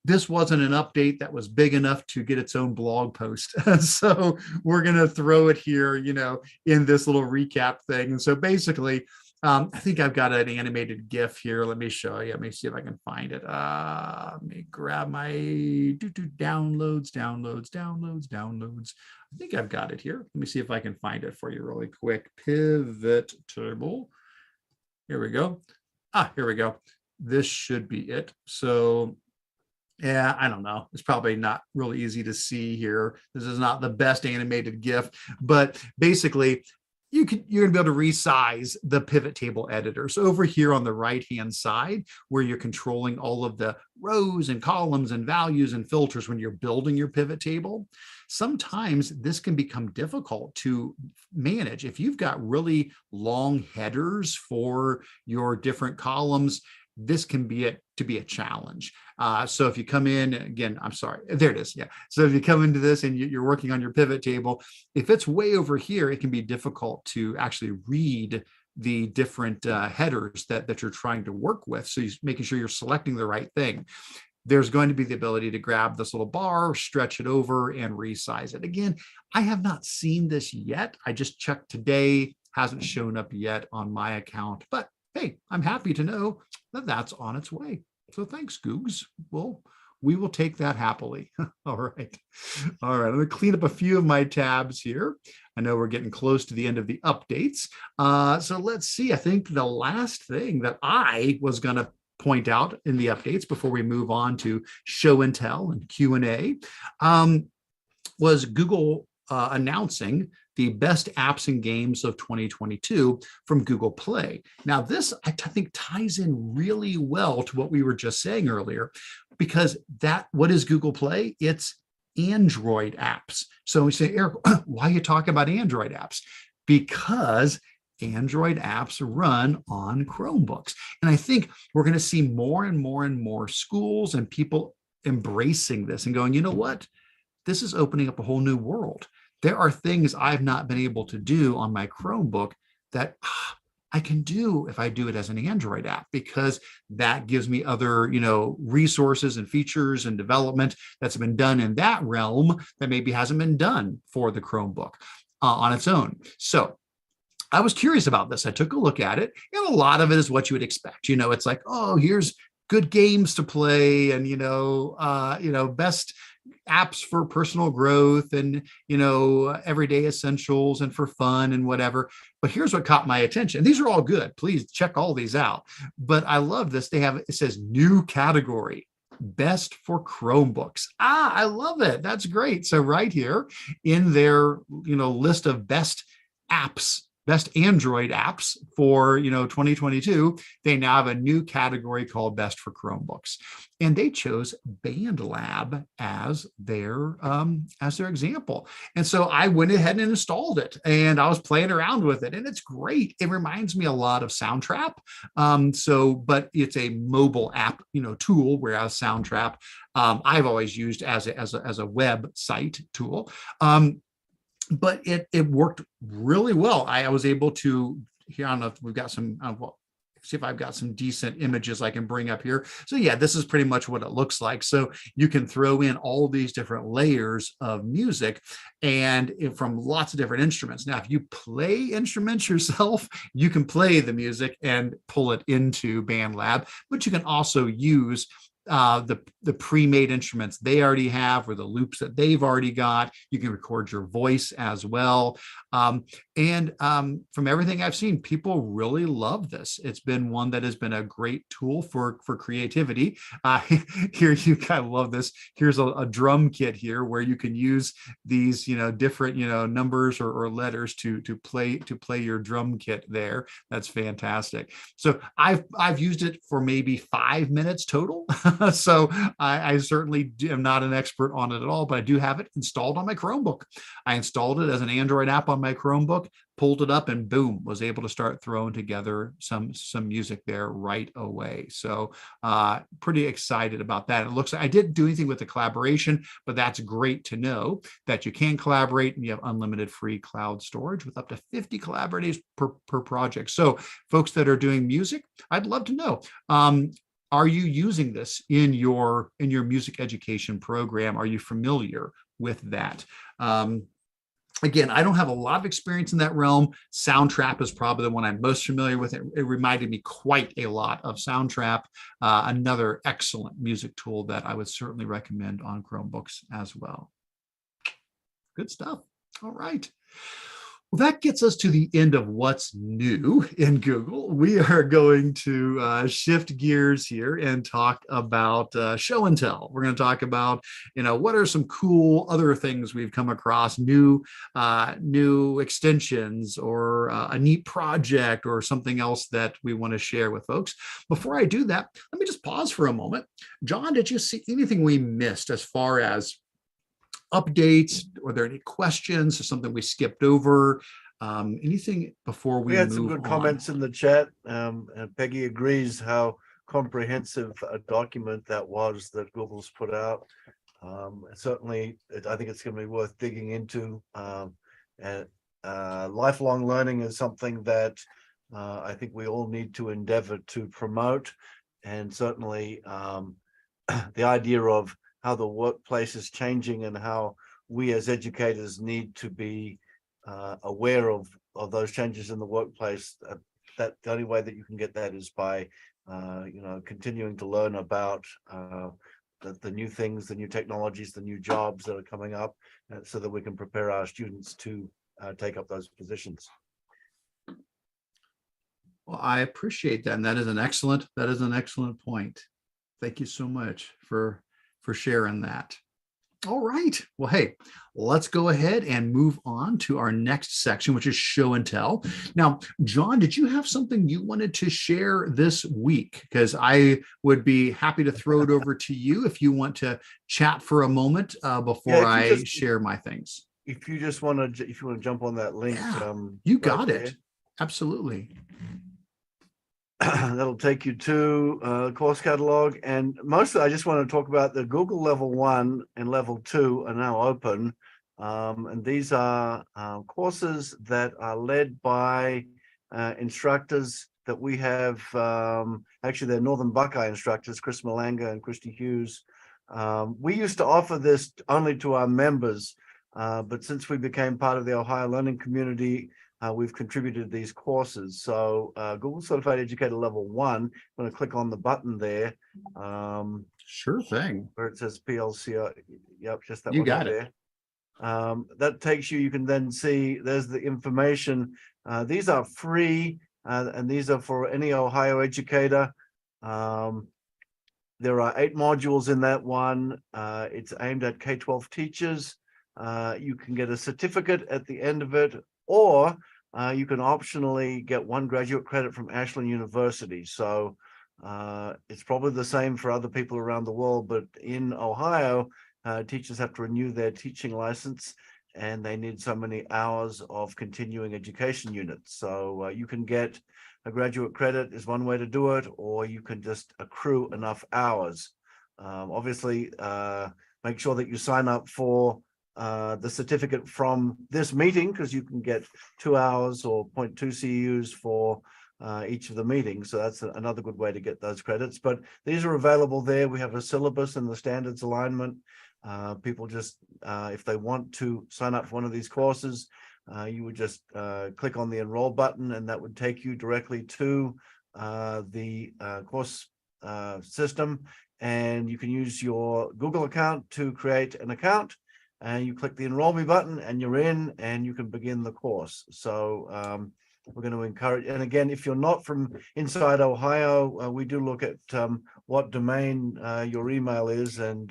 this wasn't an update that was big enough to get its own blog post. So we're going to throw it here, in this little recap thing. And so basically, I think I've got an animated GIF here. Let me show you. Let me see if I can find it. Let me grab my downloads. I think I've got it here. Let me see if I can find it for you really quick. Pivot table. Here we go. Here we go. This should be it. So yeah, I don't know. It's probably not really easy to see here. This is not the best animated GIF, but basically you're gonna be able to resize the pivot table editor. So over here on the right-hand side, where you're controlling all of the rows and columns and values and filters when you're building your pivot table, sometimes this can become difficult to manage. If you've got really long headers for your different columns, this can be a challenge. So if you come in again, I'm sorry, there it is. Yeah. So if you come into this and you're working on your pivot table, if it's way over here, it can be difficult to actually read the different headers that you're trying to work with. So you're making sure you're selecting the right thing. There's going to be the ability to grab this little bar, stretch it over, and resize it. Again, I have not seen this yet. I just checked today, hasn't shown up yet on my account, but hey, I'm happy to know that that's on its way. So thanks, Googs. We will take that happily. All right. All right. I'm going to clean up a few of my tabs here. I know we're getting close to the end of the updates. So let's see. I think the last thing that I was going to point out in the updates before we move on to show and tell and Q&A was Google announcing the best apps and games of 2022 from Google Play. Now, this I think ties in really well to what we were just saying earlier, because what is Google Play? It's Android apps. So we say, Eric, why are you talking about Android apps? Because Android apps run on Chromebooks. And I think we're going to see more and more and more schools and people embracing this and going, you know what? This is opening up a whole new world. There are things I've not been able to do on my Chromebook that I can do if I do it as an Android app, because that gives me other, resources and features and development that's been done in that realm that maybe hasn't been done for the Chromebook on its own. So I was curious about this. I took a look at it, and a lot of it is what you would expect. It's like, oh, here's good games to play, and best apps for personal growth, and everyday essentials and for fun and whatever. But here's what caught my attention. These are all good. Please check all these out. But I love this. It says new category, best for Chromebooks. I love it. That's great. So right here in their list of best apps, best Android apps for 2022, they now have a new category called best for Chromebooks, and they chose BandLab as their example. And so I went ahead and installed it, and I was playing around with it, and it's great. It reminds me a lot of Soundtrap. But it's a mobile app tool, whereas Soundtrap I've always used as a website tool. But it worked really well. I was able to, here, I don't know if we've got some, see if I've got some decent images I can bring up here. So yeah, this is pretty much what it looks like. So you can throw in all these different layers of music and from lots of different instruments. Now, if you play instruments yourself, you can play the music and pull it into BandLab, but you can also use the pre-made instruments they already have, or the loops that they've already got. You can record your voice as well. From everything I've seen, people really love this. It's been one that has been a great tool for creativity. Here, you kind of love this. Here's a drum kit here where you can use these, different, numbers or letters to play your drum kit there. That's fantastic. So I've used it for maybe 5 minutes total. So I certainly am not an expert on it at all, but I do have it installed on my Chromebook. I installed it as an Android app on my Chromebook, pulled it up, and boom, was able to start throwing together some music there right away. So pretty excited about that. It looks like I didn't do anything with the collaboration, but that's great to know that you can collaborate, and you have unlimited free cloud storage with up to 50 collaborators per project. So folks that are doing music, I'd love to know. Are you using this in your music education program? Are you familiar with that? Again, I don't have a lot of experience in that realm. Soundtrap is probably the one I'm most familiar with. It reminded me quite a lot of Soundtrap, another excellent music tool that I would certainly recommend on Chromebooks as well. Good stuff. All right. Well, that gets us to the end of what's new in Google. We are going to shift gears here and talk about show and tell. We're going to talk about, what are some cool other things we've come across, new extensions, or a neat project, or something else that we want to share with folks. Before I do that, let me just pause for a moment. John, did you see anything we missed as far as updates? Were there any questions or something we skipped over? Anything before We we had some move good on? comments in the chat. And Peggy agrees how comprehensive a document that was that Google's put out. Certainly, I think it's going to be worth digging into. And lifelong learning is something that I think we all need to endeavor to promote. And certainly the idea of how the workplace is changing and how we as educators need to be aware of those changes in the workplace. That the only way that you can get that is by continuing to learn about the new things, the new technologies, the new jobs that are coming up, so that we can prepare our students to take up those positions. Well, I appreciate that, and that is an excellent point. Thank you so much for sharing that. All right. Well, hey, let's go ahead and move on to our next section, which is show and tell. Now, John, did you have something you wanted to share this week? Because I would be happy to throw it over to you if you want to chat for a moment before I share my things. If you want to jump on that link, you got it. There. Absolutely. That'll take you to the course catalog, and mostly I just want to talk about the Google Level 1 and Level 2 are now open, and these are courses that are led by instructors that we have. Actually, they're Northern Buckeye instructors, Chris Malanga and Christy Hughes. We used to offer this only to our members, but since we became part of the Ohio Learning Community, we've contributed these courses. So Google Certified Educator Level 1, I'm going to click on the button there. Sure thing. Where it says PLC. Yep, just that you one got right it. There. That takes you can then see there's the information. These are free, and these are for any Ohio educator. There are 8 modules in that one. It's aimed at K-12 teachers. You can get a certificate at the end of it, or you can optionally get 1 graduate credit from Ashland University. So it's probably the same for other people around the world, but in Ohio, teachers have to renew their teaching license, and they need so many hours of continuing education units. So you can get a graduate credit is one way to do it, or you can just accrue enough hours. Obviously, make sure that you sign up for the certificate from this meeting, because you can get 2 hours or 0.2 CUs for each of the meetings. So that's another good way to get those credits. But these are available there. We have a syllabus and the standards alignment. People just, if they want to sign up for one of these courses, you would just click on the enroll button, and that would take you directly to the course system. And you can use your Google account to create an account. And you click the enroll me button and you're in, and you can begin the course. So we're going to encourage, and again, if you're not from inside Ohio, we do look at what domain your email is, and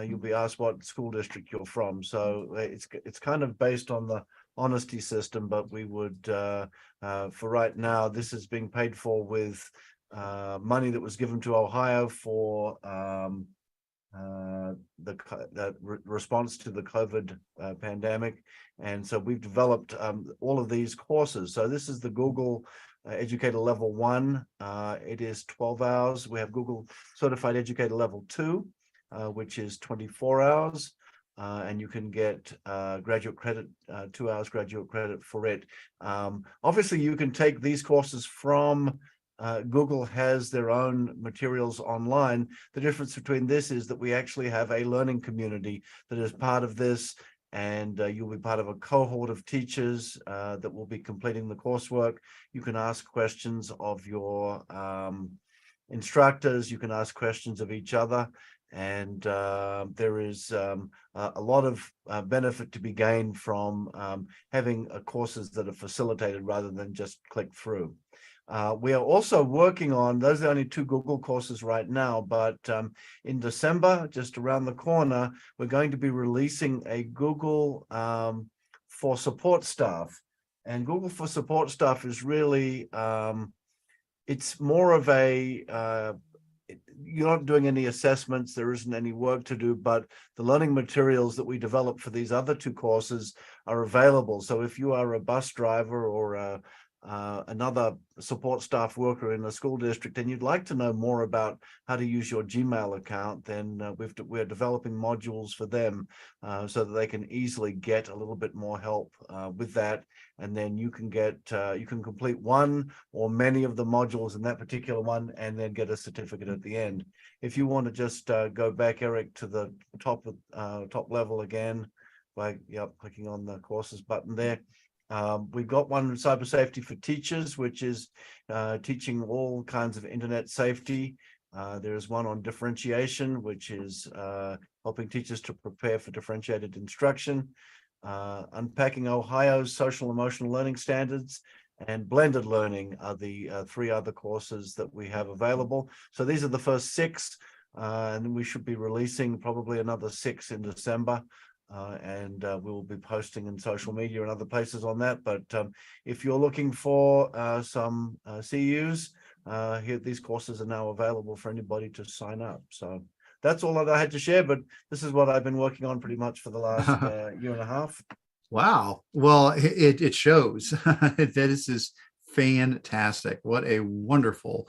you'll be asked what school district you're from. So it's kind of based on the honesty system, but we would, for right now, this is being paid for with money that was given to Ohio for the response to the COVID pandemic. And so we've developed all of these courses. So this is the Google Educator Level 1. It is 12 hours. We have Google Certified Educator Level 2, which is 24 hours. And you can get graduate credit, 2 hours graduate credit for it. Obviously, you can take these courses from Google has their own materials online. The difference between this is that we actually have a learning community that is part of this, and you'll be part of a cohort of teachers that will be completing the coursework. You can ask questions of your instructors. You can ask questions of each other. And there is a lot of benefit to be gained from having courses that are facilitated rather than just click through. We are also working on, those are only 2 Google courses right now, but in December, just around the corner, we're going to be releasing a Google for support staff. And Google for support staff is really, it's more of a, you're not doing any assessments, there isn't any work to do, but the learning materials that we develop for these other 2 courses are available. So if you are a bus driver or another support staff worker in a school district and you'd like to know more about how to use your Gmail account, then we're developing modules for them so that they can easily get a little bit more help with that. And then you can you can complete one or many of the modules in that particular one and then get a certificate at the end. If you want to just go back, Eric, to the top level again by clicking on the courses button there. We've got one, cyber safety for teachers, which is teaching all kinds of internet safety. There's one on differentiation, which is helping teachers to prepare for differentiated instruction. Unpacking Ohio's social emotional learning standards, and blended learning are the 3 other courses that we have available. So these are the first 6, and we should be releasing probably another 6 in December. And we will be posting in social media and other places on that. But if you're looking for some CUs, these courses are now available for anybody to sign up. So that's all that I had to share, but this is what I've been working on pretty much for the last year and a half. Wow. Well, it shows that this is fantastic. What a wonderful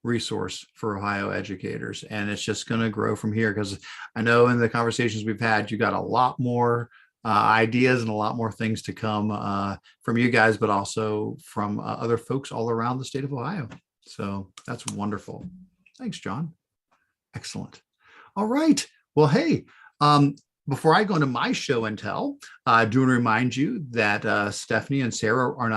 resource for Ohio educators. And it's just going to grow from here, because I know in the conversations we've had, you got a lot more ideas and a lot more things to come from you guys, but also from other folks all around the state of Ohio. So that's wonderful. Thanks, John. Excellent. All right. Well, hey, before I go into my show and tell, I do want to remind you that Stephanie and Sarah were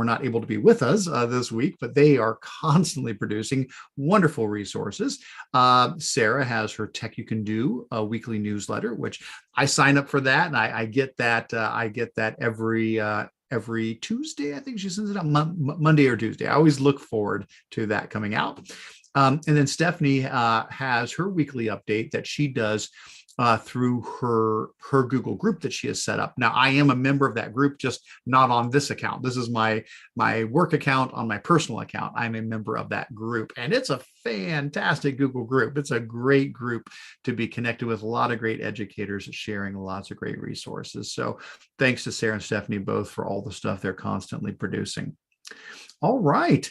not able to be with us this week, but they are constantly producing wonderful resources. Sarah has her Tech You Can Do weekly newsletter, which I sign up for that, and I get that. I get that every Tuesday. I think she sends it out Monday or Tuesday. I always look forward to that coming out. And then Stephanie has her weekly update that she does through her Google group that she has set up. Now, I am a member of that group, just not on this account. This is my work account. On my personal account, I'm a member of that group, and it's a fantastic Google group. It's a great group to be connected with, a lot of great educators sharing lots of great resources. So thanks to Sarah and Stephanie both for all the stuff they're constantly producing. All right.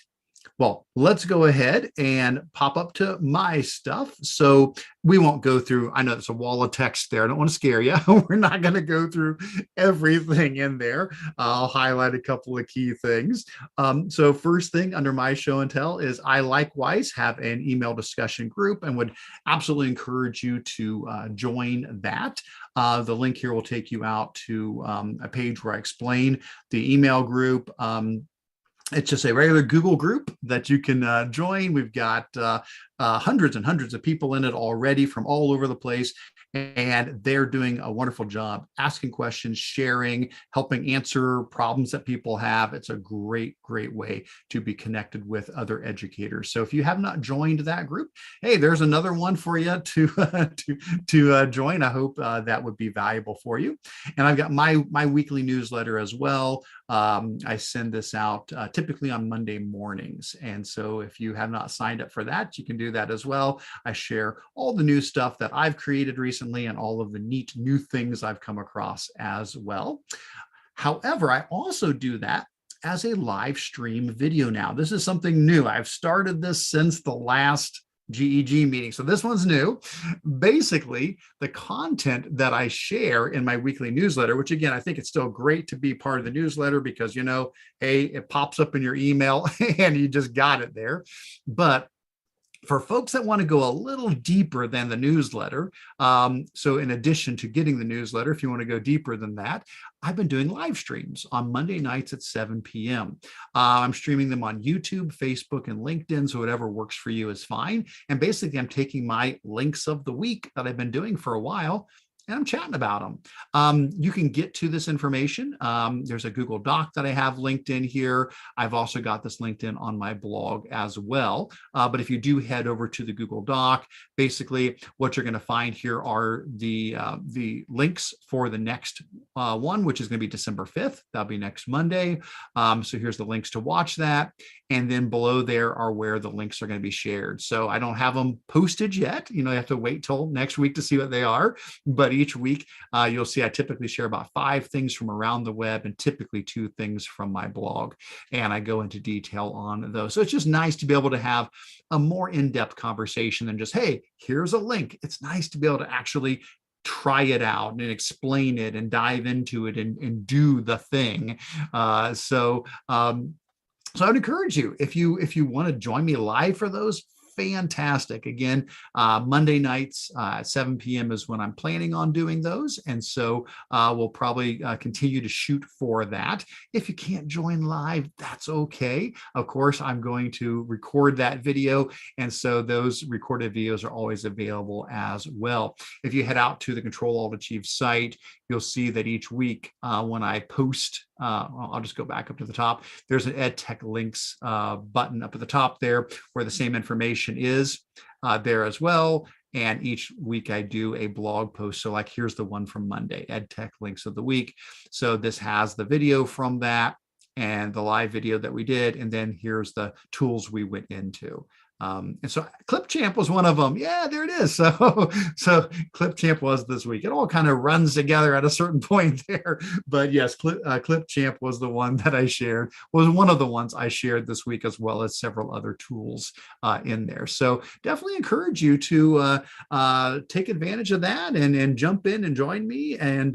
Well, let's go ahead and pop up to my stuff. So we won't go through, I know there's a wall of text there. I don't want to scare you. We're not going to go through everything in there. I'll highlight a couple of key things. So first thing under my show and tell is I likewise have an email discussion group and would absolutely encourage you to join that. The link here will take you out to a page where I explain the email group. It's just a regular Google group that you can join. We've got hundreds and hundreds of people in it already from all over the place, and they're doing a wonderful job asking questions, sharing, helping answer problems that people have. It's a great, great way to be connected with other educators. So if you have not joined that group, hey, there's another one for you to join. I hope that would be valuable for you. And I've got my weekly newsletter as well. I send this out typically on Monday mornings. And so if you have not signed up for that, you can do that as well. I share all the new stuff that I've created recently and all of the neat new things I've come across as well. However, I also do that as a live stream video now. This is something new. I've started this since the last GEG meeting. So this one's new. Basically, the content that I share in my weekly newsletter, which again, I think it's still great to be part of the newsletter because, you know, hey, it pops up in your email and you just got it there. But For folks that want to go a little deeper than the newsletter, so in addition to getting the newsletter, if you want to go deeper than that, I've been doing live streams on Monday nights at 7 p.m. I'm streaming them on YouTube, Facebook, and LinkedIn, so whatever works for you is fine. And basically, I'm taking my links of the week that I've been doing for a while, and I'm chatting about them. You can get to this information. There's a Google Doc that I have linked in here. I've also got this linked in on my blog as well. But if you do head over to the Google Doc, basically what you're going to find here are the links for the next one, which is going to be December 5th. That'll be next Monday. So here's the links to watch that. And then below there are where the links are going to be shared. So I don't have them posted yet. You have to wait till next week to see what they are. But each week, you'll see I typically share about 5 things from around the web and typically 2 things from my blog. And I go into detail on those. So it's just nice to be able to have a more in-depth conversation than just, hey, here's a link. It's nice to be able to actually try it out and explain it and dive into it and do the thing. So I'd encourage you, if you want to join me live for those, fantastic. Again, Monday nights at 7 p.m. is when I'm planning on doing those. And so we'll probably continue to shoot for that. If you can't join live, that's okay. Of course, I'm going to record that video. And so those recorded videos are always available as well. If you head out to the Control Alt Achieve site, you'll see that each week when I post, I'll just go back up to the top. There's an EdTech Links button up at the top there where the same information is there as well. And each week I do a blog post. So like here's the one from Monday, EdTech Links of the Week. So this has the video from that and the live video that we did. And then here's the tools we went into. And so Clipchamp was one of them. Yeah, there it is. So Clipchamp was this week. It all kind of runs together at a certain point there. But yes, Clipchamp was the one that I shared, was one of the ones I shared this week, as well as several other tools in there. So definitely encourage you to take advantage of that and jump in and join me. And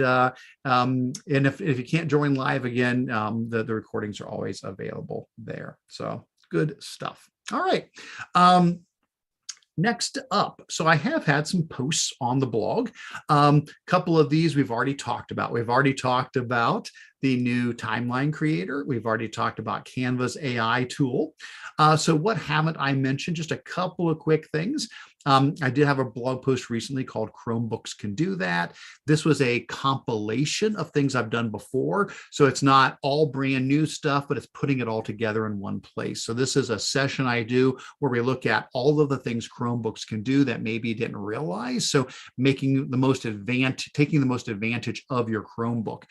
if you can't join live again, the recordings are always available there. So good stuff. All right. Next up, so I have had some posts on the blog. Couple of these we've already talked about. We've already talked about the new timeline creator. We've already talked about Canva's AI tool. So what haven't I mentioned? Just a couple of quick things. I did have a blog post recently called Chromebooks Can Do That. This was a compilation of things I've done before. So it's not all brand new stuff, but it's putting it all together in one place. So this is a session I do where we look at all of the things Chromebooks can do that maybe you didn't realize. So taking the most advantage of your Chromebook.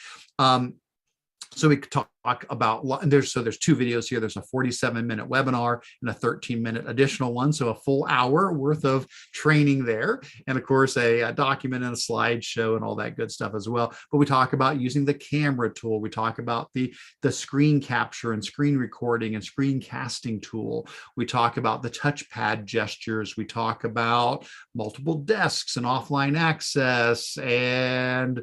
So we talk about, and there's 2 videos here. There's a 47-minute webinar and a 13-minute additional one. So a full hour worth of training there. And of course, a document and a slideshow and all that good stuff as well. But we talk about using the camera tool. We talk about the screen capture and screen recording and screencasting tool. We talk about the touchpad gestures. We talk about multiple desks and offline access and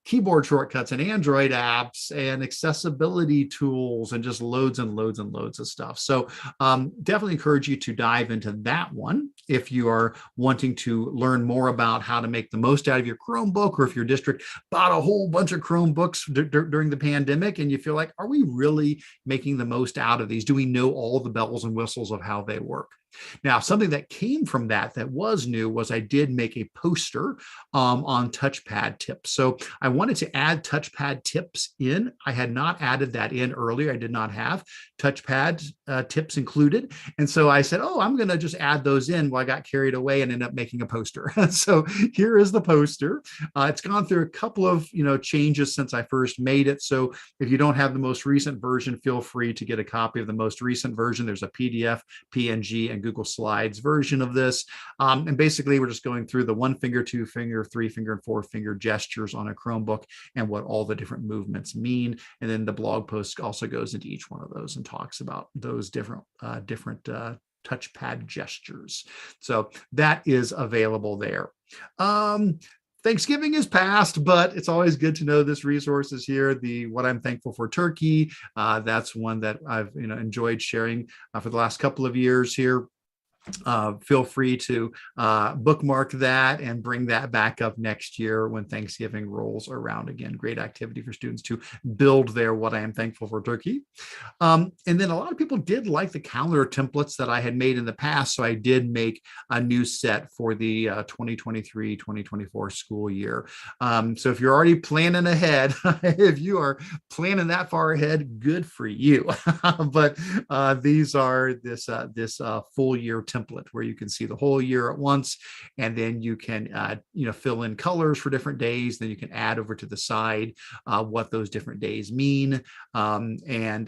keyboard shortcuts and Android apps and accessibility tools and just loads and loads and loads of stuff. So definitely encourage you to dive into that one if you are wanting to learn more about how to make the most out of your Chromebook, or if your district bought a whole bunch of Chromebooks during the pandemic and you feel like, are we really making the most out of these? Do we know all the bells and whistles of how they work? Now, something that came from that was new was I did make a poster on touchpad tips. So I wanted to add touchpad tips in. I had not added that in earlier. I did not have touchpad tips included. And so I said, oh, I'm going to just add those in. Well, I got carried away and ended up making a poster. So here is the poster. It's gone through a couple of changes since I first made it. So if you don't have the most recent version, feel free to get a copy of the most recent version. There's a PDF, PNG, and Google Slides version of this. And basically, we're just going through the 1 finger, 2 finger, 3 finger, and 4 finger gestures on a Chromebook and what all the different movements mean. And then the blog post also goes into each one of those and talks about those different touchpad gestures. So that is available there. Thanksgiving is past, but it's always good to know this resource is here. The What I'm Thankful for Turkey. That's one that I've enjoyed sharing for the last couple of years here. feel free to bookmark that and bring that back up next year when Thanksgiving rolls around again. Great activity for students to build their What I Am Thankful for turkey. And then a lot of people did like the calendar templates that I had made in the past. So I did make a new set for the 2023-2024 school year. So if you're already planning ahead, if you are planning that far ahead, good for you. But these are this full year template where you can see the whole year at once, and then you can fill in colors for different days. Then you can add over to the side what those different days mean, and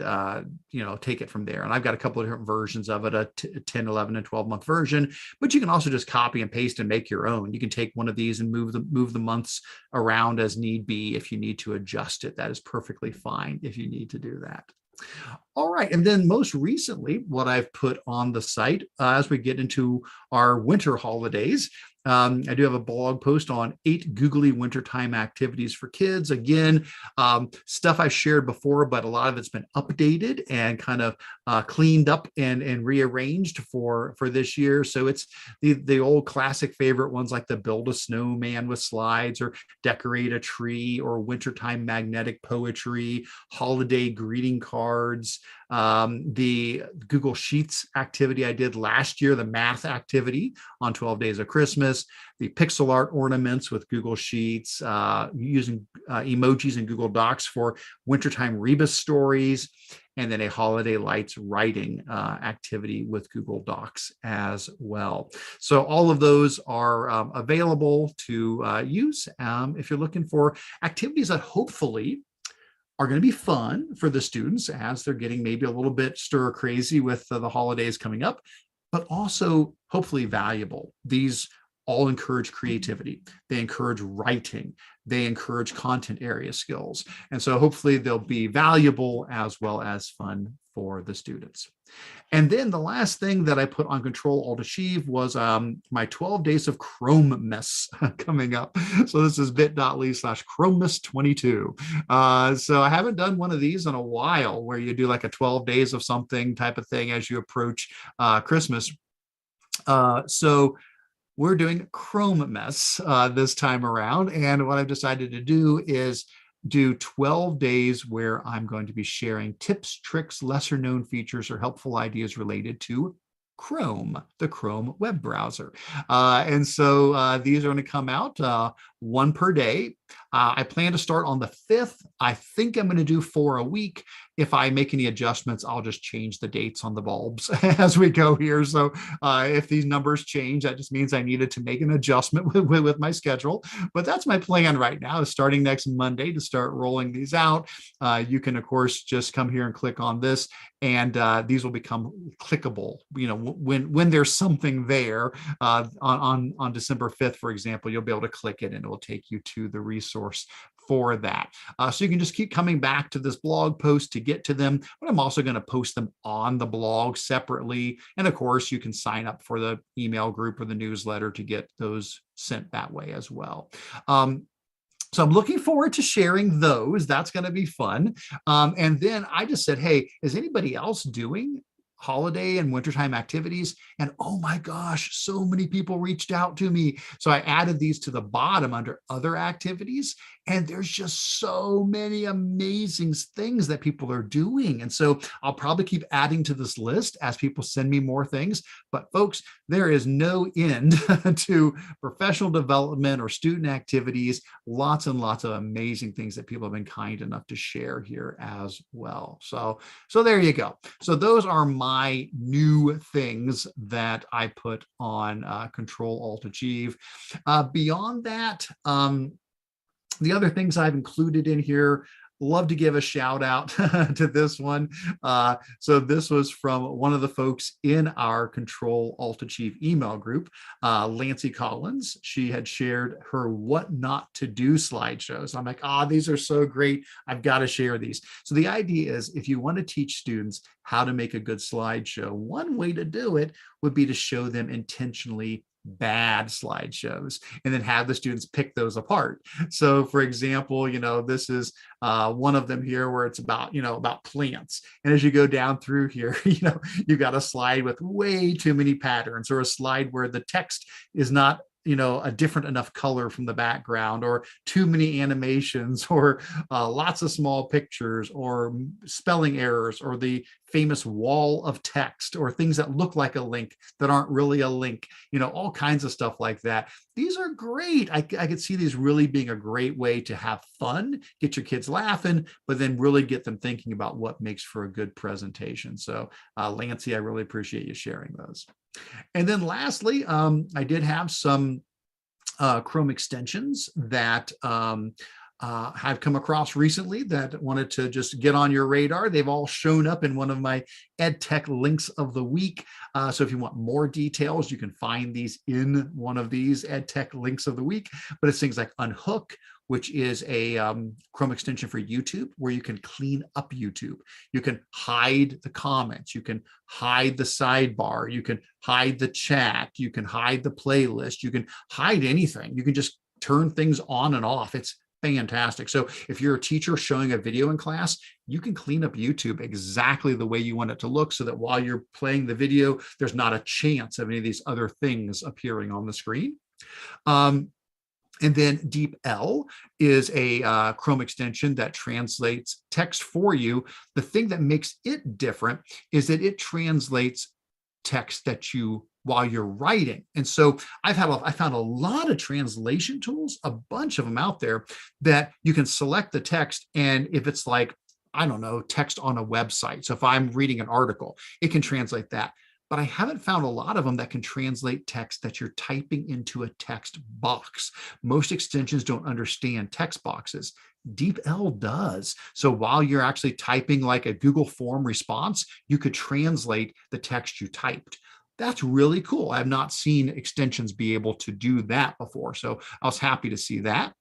take it from there. And I've got a couple of different versions of it, a 10, 11, and 12-month version, but you can also just copy and paste and make your own. You can take one of these and move the months around as need be. If you need to adjust it, that is perfectly fine if you need to do that. All right. And then most recently, what I've put on the site as we get into our winter holidays, I do have a blog post on 8 googly wintertime activities for kids. Again, stuff I shared before, but a lot of it's been updated and kind of cleaned up and rearranged for this year. So it's the old classic favorite ones like the build a snowman with slides, or decorate a tree, or wintertime magnetic poetry, holiday greeting cards, the Google Sheets activity I did last year, the math activity on 12 Days of Christmas, the pixel art ornaments with Google Sheets, using emojis in Google Docs for wintertime rebus stories, and then a holiday lights writing activity with Google Docs as well. So all of those are available to use if you're looking for activities that hopefully are going to be fun for the students as they're getting maybe a little bit stir crazy with the holidays coming up, but also hopefully valuable. These all encourage creativity. They encourage writing. They encourage content area skills. And so hopefully they'll be valuable as well as fun for the students. And then the last thing that I put on Control-Alt-Achieve was my 12 days of ChromeOS coming up. So this is bit.ly/ChromeOS22. So I haven't done one of these in a while where you do like a 12 days of something type of thing as you approach Christmas. So we're doing ChromeOS this time around. And what I've decided to do is do 12 days where I'm going to be sharing tips, tricks, lesser known features, or helpful ideas related to Chrome, the Chrome web browser. And so these are going to come out one per day. I plan to start on the 5th. I think I'm going to do 4 a week. If I make any adjustments, I'll just change the dates on the bulbs as we go here. So if these numbers change, that just means I needed to make an adjustment with my schedule. But that's my plan right now, is starting next Monday to start rolling these out. You can, of course, just come here and click on this, and these will become clickable. When there's something there on December 5th, for example, you'll be able to click it and it will take you to the resource for that. So you can just keep coming back to this blog post to get to them, but I'm also going to post them on the blog separately. And of course, you can sign up for the email group or the newsletter to get those sent that way as well. So I'm looking forward to sharing those. That's going to be fun. And then I just said, hey, is anybody else doing holiday and wintertime activities? And oh my gosh, so many people reached out to me. So I added these to the bottom under other activities. And there's just so many amazing things that people are doing. And so I'll probably keep adding to this list as people send me more things. But folks, there is no end to professional development or student activities. Lots and lots of amazing things that people have been kind enough to share here as well. So there you go. So those are my new things that I put on Control-Alt-Achieve. Beyond that, the other things I've included in here, love to give a shout out to this one. So this was from one of the folks in our Control-Alt-Achieve email group, Lancy Collins. She had shared her what not to do slideshows. I'm like, these are so great. I've got to share these. So the idea is, if you want to teach students how to make a good slideshow, one way to do it would be to show them intentionally bad slideshows, and then have the students pick those apart. So for example, this is one of them here where it's about, about plants. And as you go down through here, you've got a slide with way too many patterns, or a slide where the text is not a different enough color from the background, or too many animations, or lots of small pictures, or spelling errors, or the famous wall of text, or things that look like a link that aren't really a link, all kinds of stuff like that. These are great. I could see these really being a great way to have fun, get your kids laughing, but then really get them thinking about what makes for a good presentation. So Lancey, I really appreciate you sharing those. And then lastly, I did have some Chrome extensions that have come across recently that wanted to just get on your radar. They've all shown up in one of my EdTech links of the week. So if you want more details, you can find these in one of these EdTech links of the week. But it's things like Unhook, which is a Chrome extension for YouTube, where you can clean up YouTube. You can hide the comments. You can hide the sidebar. You can hide the chat. You can hide the playlist. You can hide anything. You can just turn things on and off. It's fantastic. So if you're a teacher showing a video in class, you can clean up YouTube exactly the way you want it to look, so that while you're playing the video, there's not a chance of any of these other things appearing on the screen. And then DeepL is a Chrome extension that translates text for you. The thing that makes it different is that it translates text that you while you're writing. And so I found a lot of translation tools, a bunch of them out there, that you can select the text. And if it's like, I don't know, text on a website. So if I'm reading an article, it can translate that. But I haven't found a lot of them that can translate text that you're typing into a text box. Most extensions don't understand text boxes. DeepL does. So while you're actually typing like a Google form response, you could translate the text you typed. That's really cool. I have not seen extensions be able to do that before. So I was happy to see that.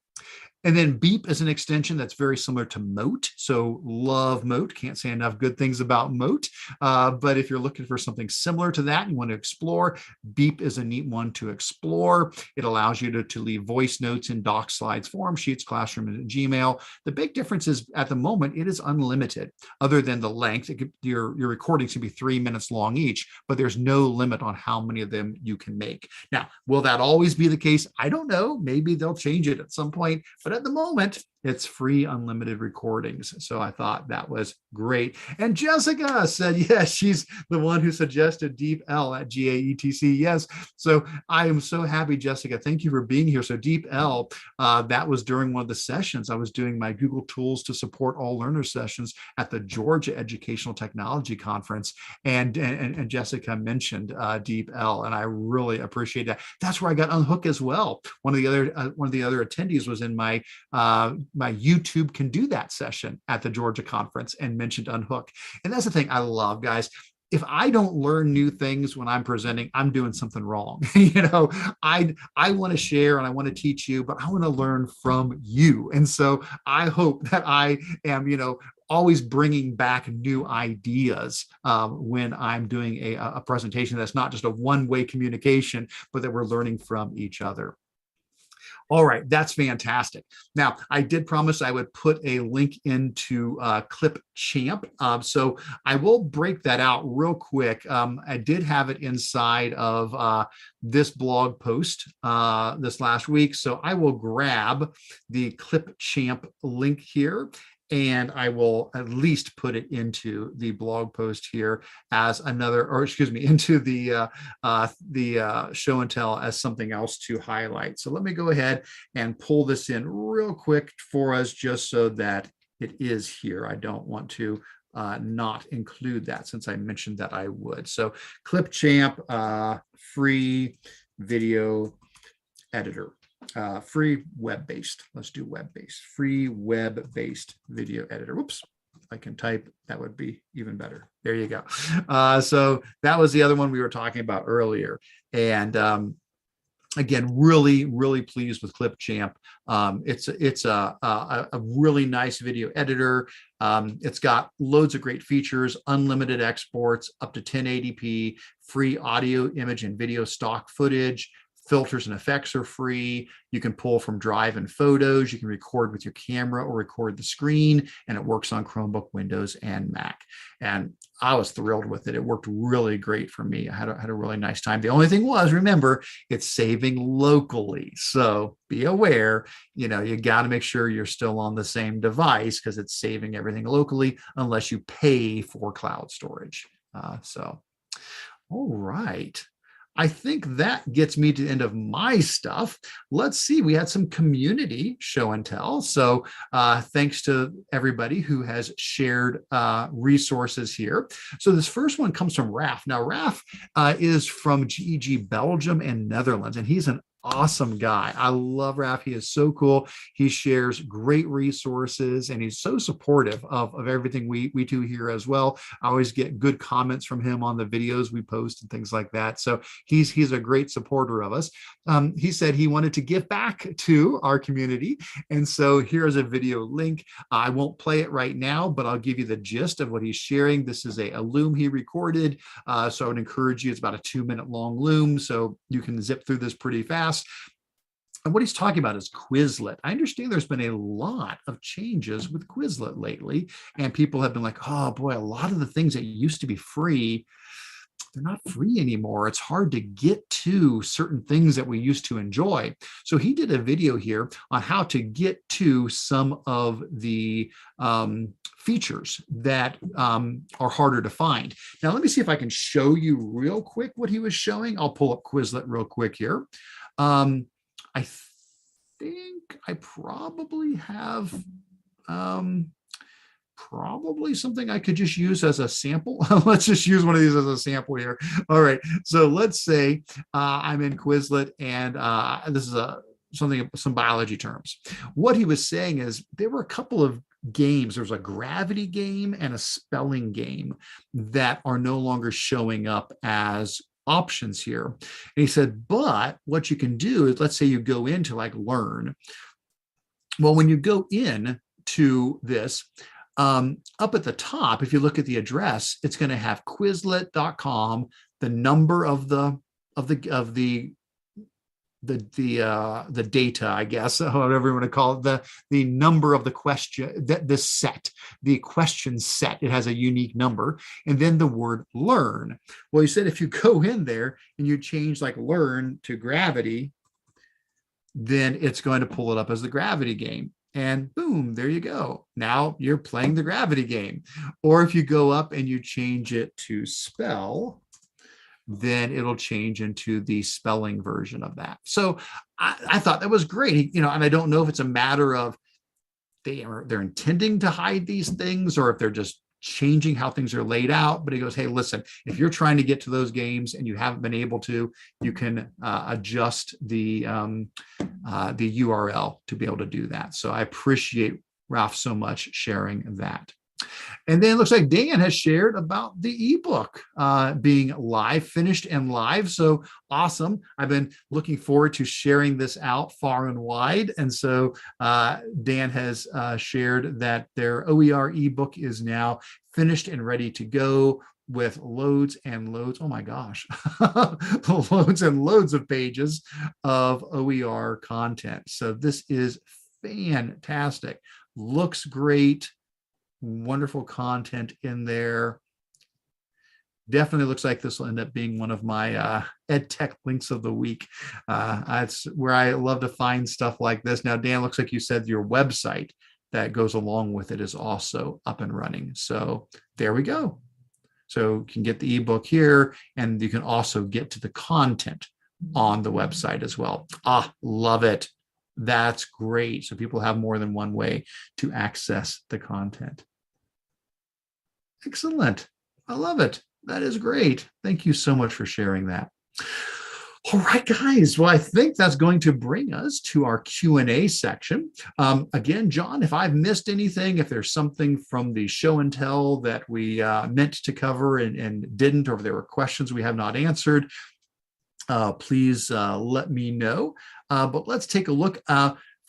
And then Beep is an extension that's very similar to Moat. So love Moat. Can't say enough good things about Moat. But if you're looking for something similar to that and you want to explore, Beep is a neat one to explore. It allows you to leave voice notes in Docs, Slides, Form Sheets, Classroom, and Gmail. The big difference is at the moment, it is unlimited. Other than the length, your recordings can be 3 minutes long each, but there's no limit on how many of them you can make. Now, will that always be the case? I don't know. Maybe they'll change it at some point. But at the moment, it's free, unlimited recordings. So I thought that was great. And Jessica said, yes, she's the one who suggested DeepL at GAETC. Yes. So I am so happy, Jessica. Thank you for being here. So DeepL, that was during one of the sessions. I was doing my Google Tools to Support All Learners sessions at the Georgia Educational Technology Conference. And Jessica mentioned DeepL, and I really appreciate that. That's where I got Unhook as well. One of the other attendees was in my YouTube Can Do That session at the Georgia conference and mentioned Unhook. And that's the thing I love, guys. If I don't learn new things when I'm presenting, I'm doing something wrong. I want to share and I want to teach you, but I want to learn from you. And so I hope that I am, always bringing back new ideas when I'm doing a presentation that's not just a one-way communication, but that we're learning from each other. All right, that's fantastic. Now, I did promise I would put a link into Clipchamp. So I will break that out real quick. I did have it inside of this blog post this last week. So I will grab the Clipchamp link here, and I will at least put it into the blog post here as into the show and tell as something else to highlight. So let me go ahead and pull this in real quick for us, just so that it is here. I don't want to not include that, since I mentioned that I would. So Clipchamp, free video editor. Free web-based. Let's do web-based. Free web-based video editor. Whoops. If I can type, that would be even better. There you go. So that was the other one we were talking about earlier. And again, really, really pleased with Clipchamp. It's a really nice video editor. It's got loads of great features, unlimited exports, up to 1080p, free audio, image, and video stock footage, filters and effects are free. You can pull from Drive and Photos. You can record with your camera or record the screen, and it works on Chromebook, Windows, and Mac. And I was thrilled with it. It worked really great for me. I had a really nice time. The only thing was, remember, it's saving locally. So be aware, you got to make sure you're still on the same device because it's saving everything locally unless you pay for cloud storage. All right. I think that gets me to the end of my stuff. Let's see, we had some community show and tell. So thanks to everybody who has shared resources here. So this first one comes from Raf. Now, Raf is from GEG Belgium and Netherlands, and he's an awesome guy. I love Raf. He is so cool. He shares great resources and he's so supportive of everything we do here as well. I always get good comments from him on the videos we post and things like that. So he's a great supporter of us. He said he wanted to give back to our community. And so here's a video link. I won't play it right now, but I'll give you the gist of what he's sharing. This is a loom he recorded. So I would encourage you, it's about a 2-minute long loom. So you can zip through this pretty fast. And what he's talking about is Quizlet. I understand there's been a lot of changes with Quizlet lately, and people have been like, oh boy, a lot of the things that used to be free, they're not free anymore. It's hard to get to certain things that we used to enjoy. So he did a video here on how to get to some of the features that are harder to find. Now, let me see if I can show you real quick what he was showing. I'll pull up Quizlet real quick here. I think I probably have probably something I could just use as a sample. Let's just use one of these as a sample here. All right. So let's say I'm in Quizlet and this is some biology terms. What he was saying is there were a couple of games. There was a gravity game and a spelling game that are no longer showing up as options here. And he said, but what you can do is, let's say you go into like learn. Well, when you go in to this, up at the top, if you look at the address, it's going to have Quizlet.com, the number of the data, I guess, whatever you want to call it, the number of the question, the question set, it has a unique number, and then the word learn. Well, he said if you go in there and you change like learn to gravity, then it's going to pull it up as the gravity game. And boom, there you go. Now you're playing the gravity game. Or if you go up and you change it to spell, then it'll change into the spelling version of that. So I thought that was great, and I don't know if it's a matter of they're intending to hide these things or if they're just changing how things are laid out. But he goes, hey, listen, if you're trying to get to those games and you haven't been able to, you can adjust the URL to be able to do that. So I appreciate Ralph so much sharing that. And then it looks like Dan has shared about the ebook being live, finished and live. So awesome. I've been looking forward to sharing this out far and wide. And so Dan has shared that their OER ebook is now finished and ready to go with loads and loads. Oh my gosh, loads and loads of pages of OER content. So this is fantastic. Looks great. Wonderful content in there. Definitely looks like this will end up being one of my ed tech links of the week. That's where I love to find stuff like this. Now, Dan, looks like you said your website that goes along with it is also up and running. So there we go. So you can get the ebook here, and you can also get to the content on the website as well. Love it. That's great. So people have more than one way to access the content. Excellent. I love it. That is great. Thank you so much for sharing that. All right, guys. Well, I think that's going to bring us to our Q&A section. Again, John, if I've missed anything, if there's something from the show and tell that we meant to cover and didn't, or if there were questions we have not answered, please let me know. But let's take a look.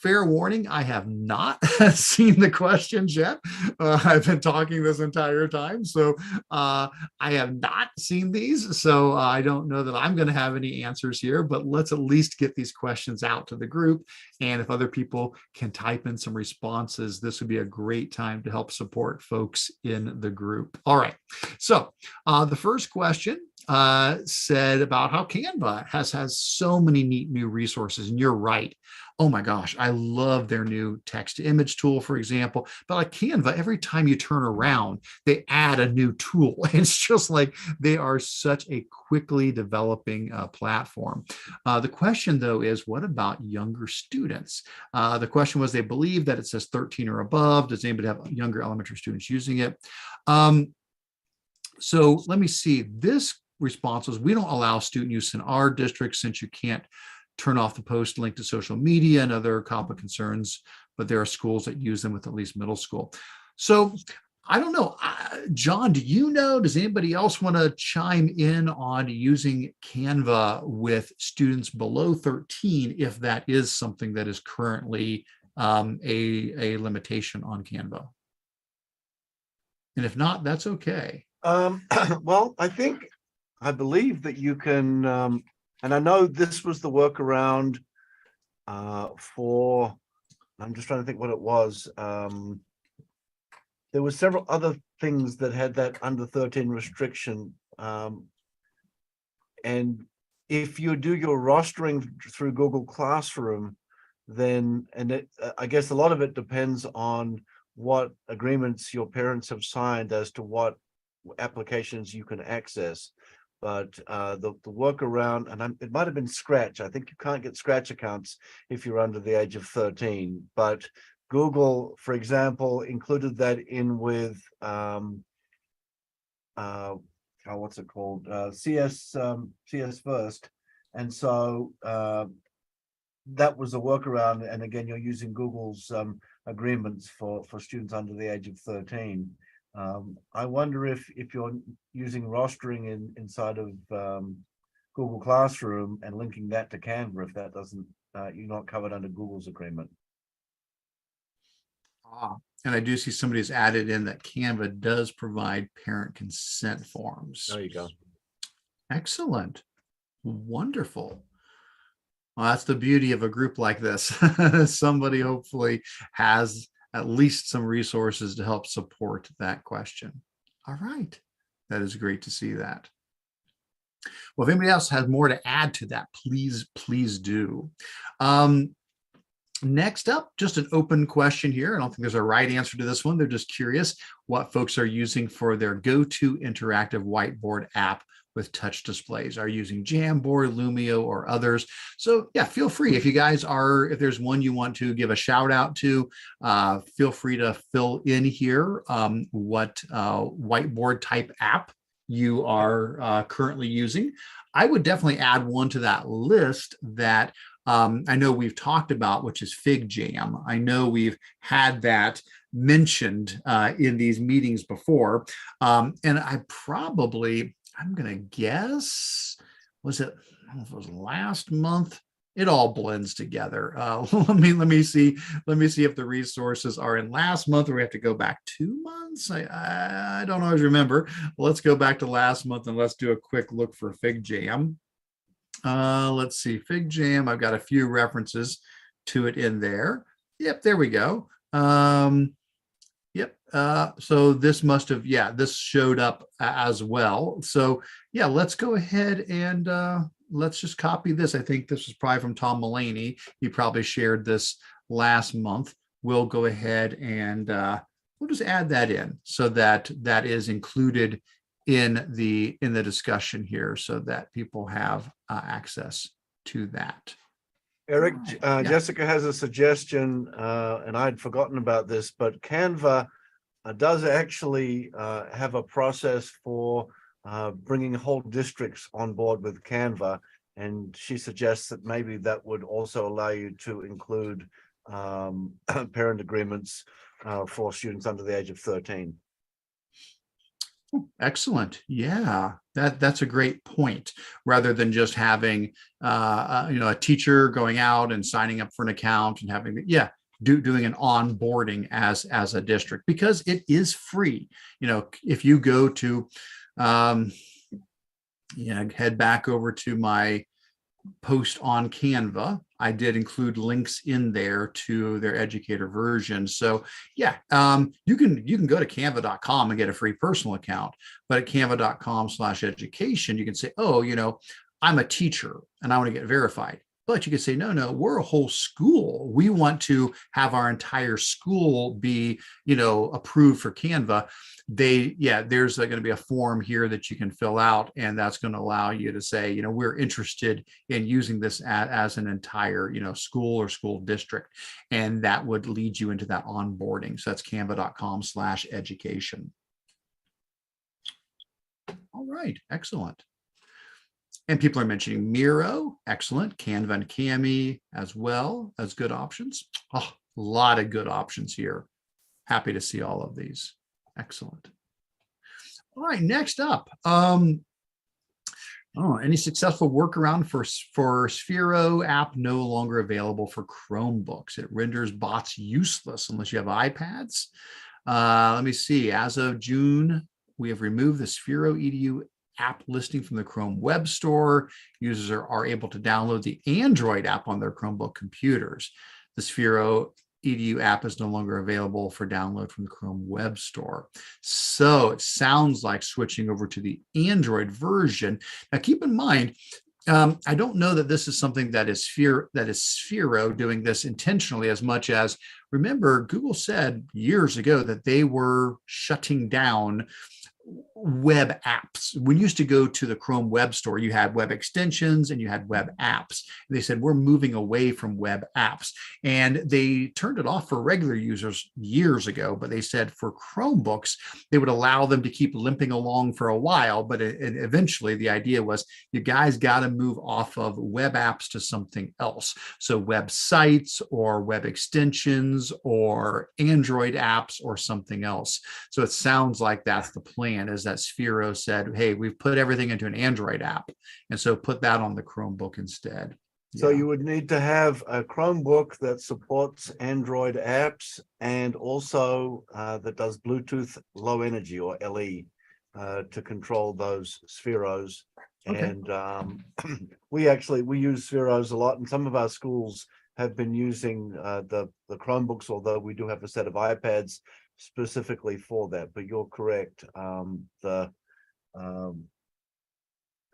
fair warning, I have not seen the questions yet. I've been talking this entire time, so I have not seen these. So I don't know that I'm going to have any answers here, but let's at least get these questions out to the group. And if other people can type in some responses, this would be a great time to help support folks in the group. All right. So the first question said about how Canva has so many neat new resources. And you're right. Oh my gosh, I love their new text to image tool, for example. But like Canva, every time you turn around, they add a new tool. It's just like they are such a quickly developing platform. The question, though, is what about younger students? The question was, they believe that it says 13 or above. Does anybody have younger elementary students using it? So let me see. This response was, we don't allow student use in our district since you can't turn off the post link to social media and other COPPA concerns, but there are schools that use them with at least middle school. So I don't know. John, do you know, does anybody else want to chime in on using Canva with students below 13, if that is something that is currently a limitation on Canva? And if not, that's okay. Well, I believe that you can, and I know this was the workaround for, I'm just trying to think what it was. There were several other things that had that under 13 restriction. And if you do your rostering through Google Classroom, then, I guess a lot of it depends on what agreements your parents have signed as to what applications you can access. But the workaround, and it might have been Scratch. I think you can't get Scratch accounts if you're under the age of 13. But Google, for example, included that in with what's it called? CS First, and so that was a workaround. And again, you're using Google's agreements for students under the age of 13. I wonder if you're using rostering inside of Google Classroom and linking that to Canva, if that doesn't, you're not covered under Google's agreement. And I do see somebody's added in that Canva does provide parent consent forms. There you go. Excellent. Wonderful. Well, that's the beauty of a group like this. Somebody hopefully has at least some resources to help support that question. All right. That is great to see that. Well, if anybody else has more to add to that, please do. Next up, just an open question here. I don't think there's a right answer to this one. They're just curious what folks are using for their go-to interactive whiteboard app with touch displays. Are you using Jamboard, Lumio, or others? So yeah, feel free. If you guys are, if there's one you want to give a shout out to, feel free to fill in here what whiteboard type app you are currently using. I would definitely add one to that list that I know we've talked about, which is FigJam. I know we've had that mentioned in these meetings before. And I'm going to guess, was it, I don't know if it was last month? It all blends together. Let me see if the resources are in last month, or we have to go back 2 months. I don't always remember. Let's go back to last month and let's do a quick look for FigJam. Let's see, FigJam. I've got a few references to it in there. Yep, there we go. Yep. So this must have, this showed up as well. So yeah, let's go ahead and let's just copy this. I think this was probably from Tom Mulaney. He probably shared this last month. We'll go ahead and we'll just add that in so that that is included in the discussion here, so that people have access to that. Eric, Jessica has a suggestion, and I'd forgotten about this, but Canva does actually have a process for bringing whole districts on board with Canva, and she suggests that maybe that would also allow you to include parent agreements for students under the age of 13. Excellent. Yeah, that's a great point. Rather than just having a teacher going out and signing up for an account and having doing an onboarding as a district, because it is free. If you go to head back over to my post on Canva, I did include links in there to their educator version. So you can go to canva.com and get a free personal account, but at canva.com/education, you can say, oh, I'm a teacher and I want to get verified. But you could say, no, we're a whole school. We want to have our entire school be, approved for Canva. There's going to be a form here that you can fill out, and that's going to allow you to say, we're interested in using this as an entire, school or school district. And that would lead you into that onboarding. So that's canva.com/education. All right, excellent. And people are mentioning Miro, excellent. Canva and Cami as well as good options. Oh, a lot of good options here. Happy to see all of these. Excellent. All right, next up. Any successful workaround for Sphero app no longer available for Chromebooks? It renders bots useless unless you have iPads. Let me see. As of June, we have removed the Sphero EDU app listing from the Chrome Web Store. Users are able to download the Android app on their Chromebook computers. The Sphero EDU app is no longer available for download from the Chrome Web Store. So it sounds like switching over to the Android version. Now, keep in mind, I don't know that this is something that is Sphero doing this intentionally as much as, remember, Google said years ago that they were shutting down web apps. When you used to go to the Chrome Web Store, you had web extensions and you had web apps. And they said, we're moving away from web apps. And they turned it off for regular users years ago, but they said for Chromebooks, they would allow them to keep limping along for a while. But eventually the idea was, you guys got to move off of web apps to something else. So websites or web extensions or Android apps or something else. So it sounds like that's the plan, is that Sphero said, hey, we've put everything into an Android app, and so put that on the Chromebook instead. So you would need to have a Chromebook that supports Android apps and also that does Bluetooth low energy or LE to control those Spheros. Okay. And we use Spheros a lot, and some of our schools have been using the Chromebooks, although we do have a set of iPads specifically for that. But you're correct. The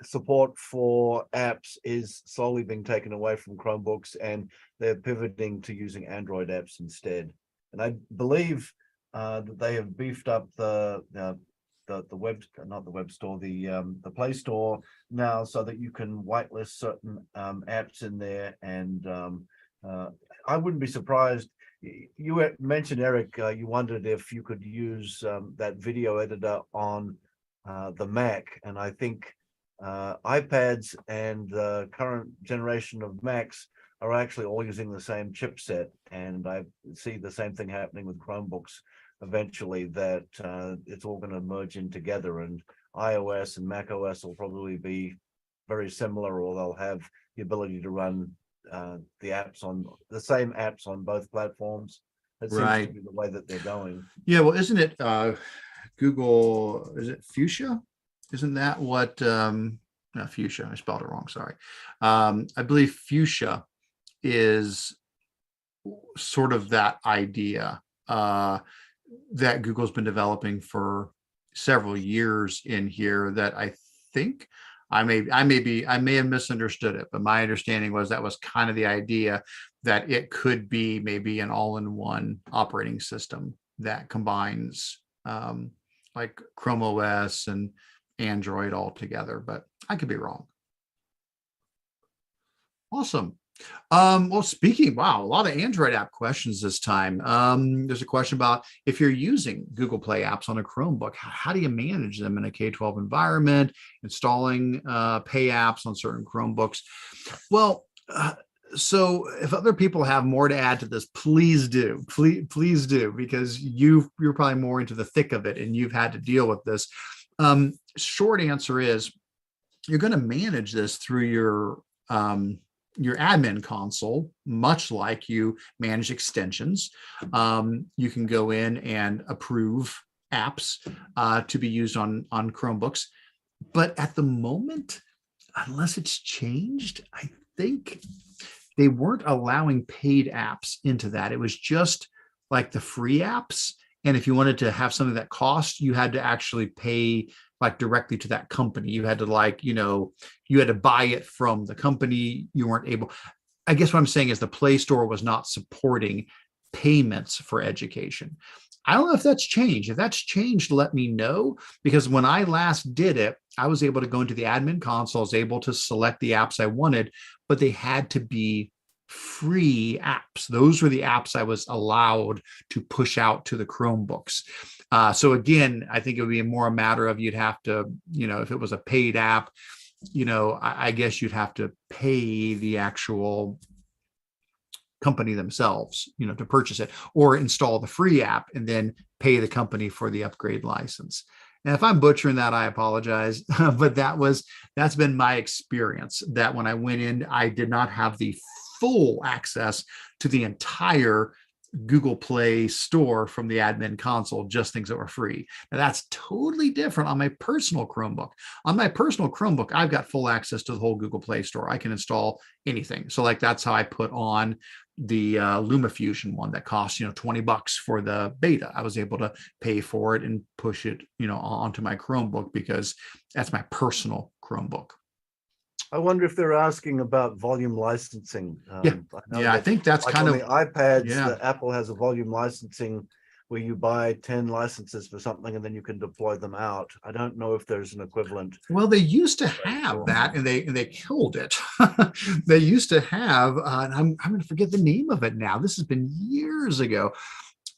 support for apps is slowly being taken away from Chromebooks, and they're pivoting to using Android apps instead. And I believe that they have beefed up the web, not the web store, the Play Store now, so that you can whitelist certain apps in there. And I wouldn't be surprised. You mentioned, Eric, you wondered if you could use that video editor on the Mac, and I think iPads and the current generation of Macs are actually all using the same chipset, and I see the same thing happening with Chromebooks eventually, that it's all going to merge in together, and iOS and macOS will probably be very similar, or they'll have the ability to run the apps on the same apps on both platforms. That seems to be the way that they're going. Yeah, well, isn't it Google, is it Fuchsia? Isn't that what no, Fuchsia, I spelled it wrong, sorry. I believe Fuchsia is sort of that idea that Google's been developing for several years in here, that I think I may have misunderstood it, but my understanding was that was kind of the idea, that it could be maybe an all-in-one operating system that combines like ChromeOS and Android all together, but I could be wrong. Awesome. Well, wow, a lot of Android app questions this time. There's a question about, if you're using Google Play apps on a Chromebook, how do you manage them in a K-12 environment, installing pay apps on certain Chromebooks? Well, so if other people have more to add to this, please do, please do, because you're probably more into the thick of it and you've had to deal with this. Short answer is you're going to manage this through your admin console, much like you manage extensions. You can go in and approve apps to be used on Chromebooks. But at the moment, unless it's changed, I think they weren't allowing paid apps into that. It was just like the free apps. And if you wanted to have something that cost, you had to actually pay like directly to that company. You had to you had to buy it from the company. You weren't able. I guess what I'm saying is the Play Store was not supporting payments for education. I don't know if that's changed. If that's changed, let me know, because when I last did it, I was able to go into the admin console, I was able to select the apps I wanted, but they had to be free apps. Those were the apps I was allowed to push out to the Chromebooks. So again, I think it would be more a matter of you'd have to, if it was a paid app, I guess you'd have to pay the actual company themselves, to purchase it, or install the free app and then pay the company for the upgrade license. And if I'm butchering that, I apologize, but that's been my experience, that when I went in, I did not have the full access to the entire Google Play Store from the admin console, just things that were free. Now that's totally different on my personal Chromebook. On my personal Chromebook, I've got full access to the whole Google Play Store. I can install anything. So like that's how I put on the LumaFusion one that costs $20 for the beta. I was able to pay for it and push it onto my Chromebook because that's my personal Chromebook. I wonder if they're asking about volume licensing. I think that's like kind on of the iPads. The Apple has a volume licensing where you buy 10 licenses for something and then you can deploy them out. I don't know if there's an equivalent. Well, they used to have that, and they killed it. They used to have, and I'm going to forget the name of it now. This has been years ago.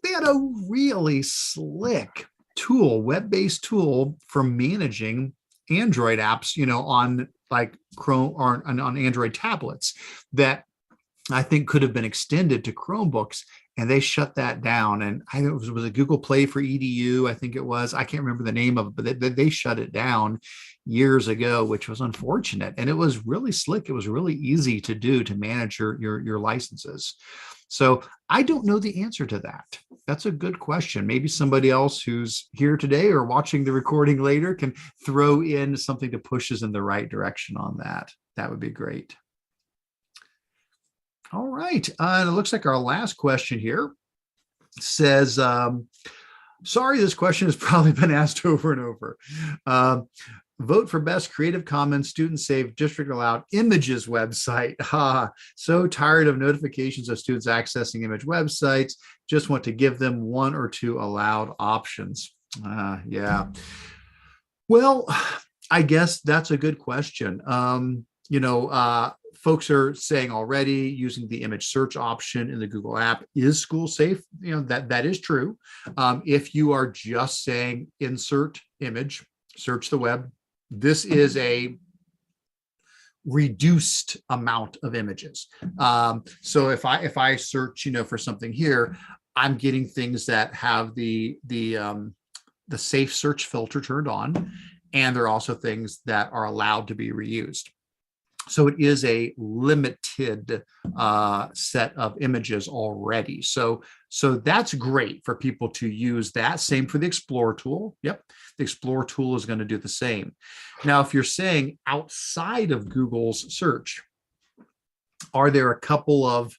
They had a really slick tool, web-based tool for managing Android apps, on like Chrome or on Android tablets that I think could have been extended to Chromebooks, and they shut that down. And I think it was a Google Play for EDU. I think it was. I can't remember the name of it, but they shut it down years ago, which was unfortunate. And it was really slick. It was really easy to do, to manage your licenses. So I don't know the answer to that. That's a good question. Maybe somebody else who's here today or watching the recording later can throw in something to push us in the right direction on that. That would be great. All right. It looks like our last question here says, sorry, this question has probably been asked over and over. Vote for best Creative Commons student safe district allowed images website. So tired of notifications of students accessing image websites. Just want to give them one or two allowed options. Yeah. Well, I guess that's a good question. Folks are saying already using the image search option in the Google app is school safe. That is true. If you are just saying insert image, search the web, this is a reduced amount of images. So if I search, for something here, I'm getting things that have the safe search filter turned on, and there are also things that are allowed to be reused. So it is a limited set of images already. So that's great for people to use that. Same for the Explore tool. Yep, the Explore tool is going to do the same. Now, if you're saying outside of Google's search, are there a couple of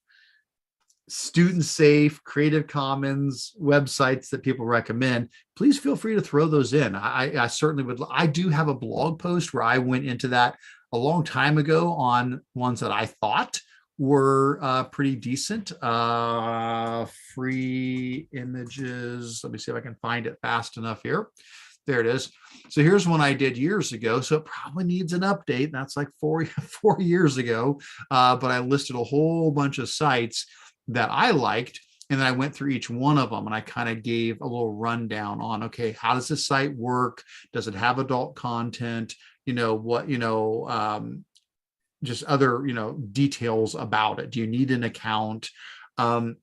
student safe Creative Commons websites that people recommend? Please feel free to throw those in. I certainly would. I do have a blog post where I went into that a long time ago on ones that I thought were pretty decent. Free images. Let me see if I can find it fast enough here. There it is. So here's one I did years ago. So it probably needs an update. That's like four years ago. But I listed a whole bunch of sites that I liked. And then I went through each one of them and I kind of gave a little rundown on, okay, how does this site work? Does it have adult content? Just other, details about it. Do you need an account? And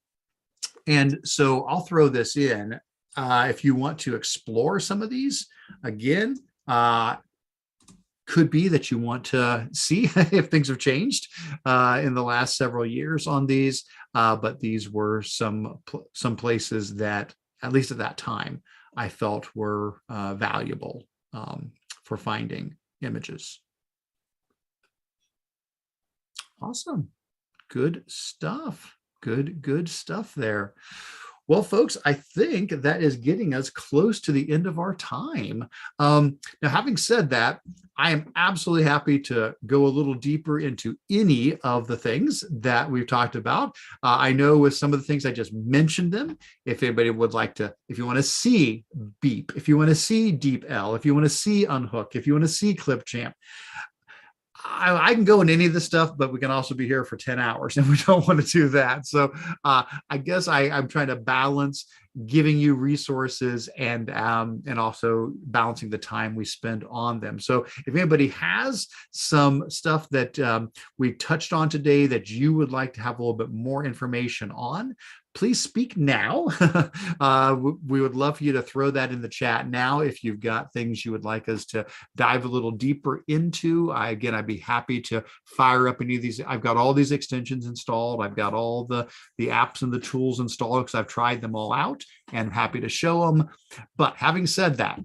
so I'll throw this in. If you want to explore some of these, again, Could be that you want to see if things have changed in the last several years on these, but these were some places that, at least at that time, I felt were valuable for finding images. Awesome. Good stuff. Good stuff there. Well, folks, I think that is getting us close to the end of our time. Now, having said that, I am absolutely happy to go a little deeper into any of the things that we've talked about. I know with some of the things I just mentioned them, if anybody would like to, if you want to see Beep, if you want to see Deep L, if you want to see Unhook, if you want to see Clipchamp, I can go into any of this stuff, but we can also be here for 10 hours and we don't want to do that. So I guess I'm trying to balance giving you resources and also balancing the time we spend on them. So if anybody has some stuff that we touched on today that you would like to have a little bit more information on, please speak now. We would love for you to throw that in the chat now if you've got things you would like us to dive a little deeper into. Again, I'd be happy to fire up any of these. I've got all these extensions installed. I've got all the apps and the tools installed because I've tried them all out and happy to show them. But having said that,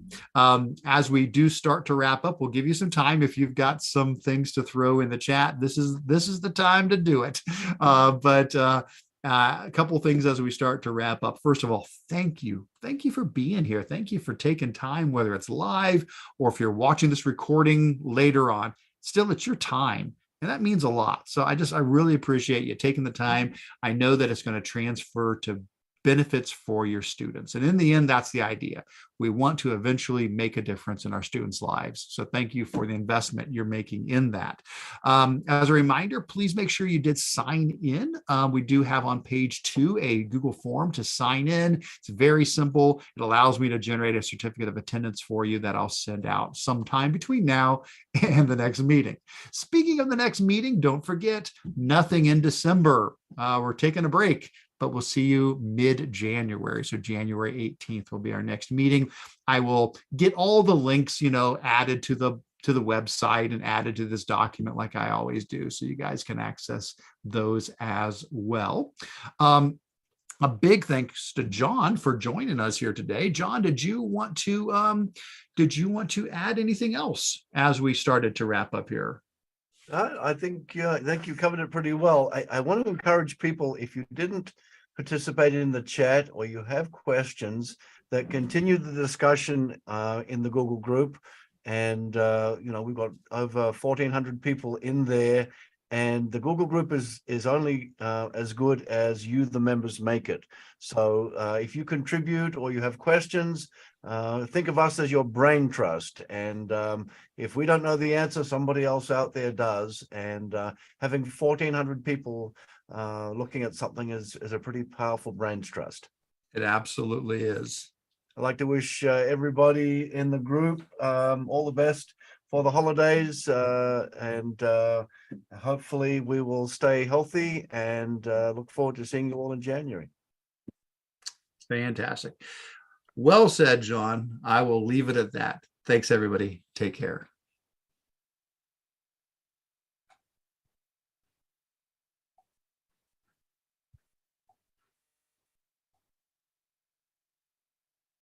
as we do start to wrap up, we'll give you some time. If you've got some things to throw in the chat, this is the time to do it. A couple of things as we start to wrap up. First of all, thank you. Thank you for being here. Thank you for taking time, whether it's live or if you're watching this recording later on. Still, it's your time. And that means a lot. So I really appreciate you taking the time. I know that it's going to transfer to benefits for your students. And in the end, that's the idea. We want to eventually make a difference in our students' lives. So thank you for the investment you're making in that. As a reminder, please make sure you did sign in. We do have on page 2 a Google form to sign in. It's very simple. It allows me to generate a certificate of attendance for you that I'll send out sometime between now and the next meeting. Speaking of the next meeting, don't forget, nothing in December. We're taking a break, but we'll see you mid-January. So January 18th will be our next meeting. I will get all the links, added to the website and added to this document like I always do, so you guys can access those as well. A big thanks to John for joining us here today. John, did you want to add anything else as we started to wrap up here? I think you covered it pretty well. I want to encourage people, if you didn't participate in the chat or you have questions, that continue the discussion in the Google group. And we've got over 1,400 people in there, and the Google group is only as good as you, the members, make it. So if you contribute or you have questions, think of us as your brain trust. And if we don't know the answer, somebody else out there does. And having 1,400 people looking at something is a pretty powerful brain trust. It absolutely is. I'd like to wish everybody in the group all the best for the holidays, and hopefully we will stay healthy, and look forward to seeing you all in January. Fantastic. Well said, John. I will leave it at that. Thanks, everybody. Take care.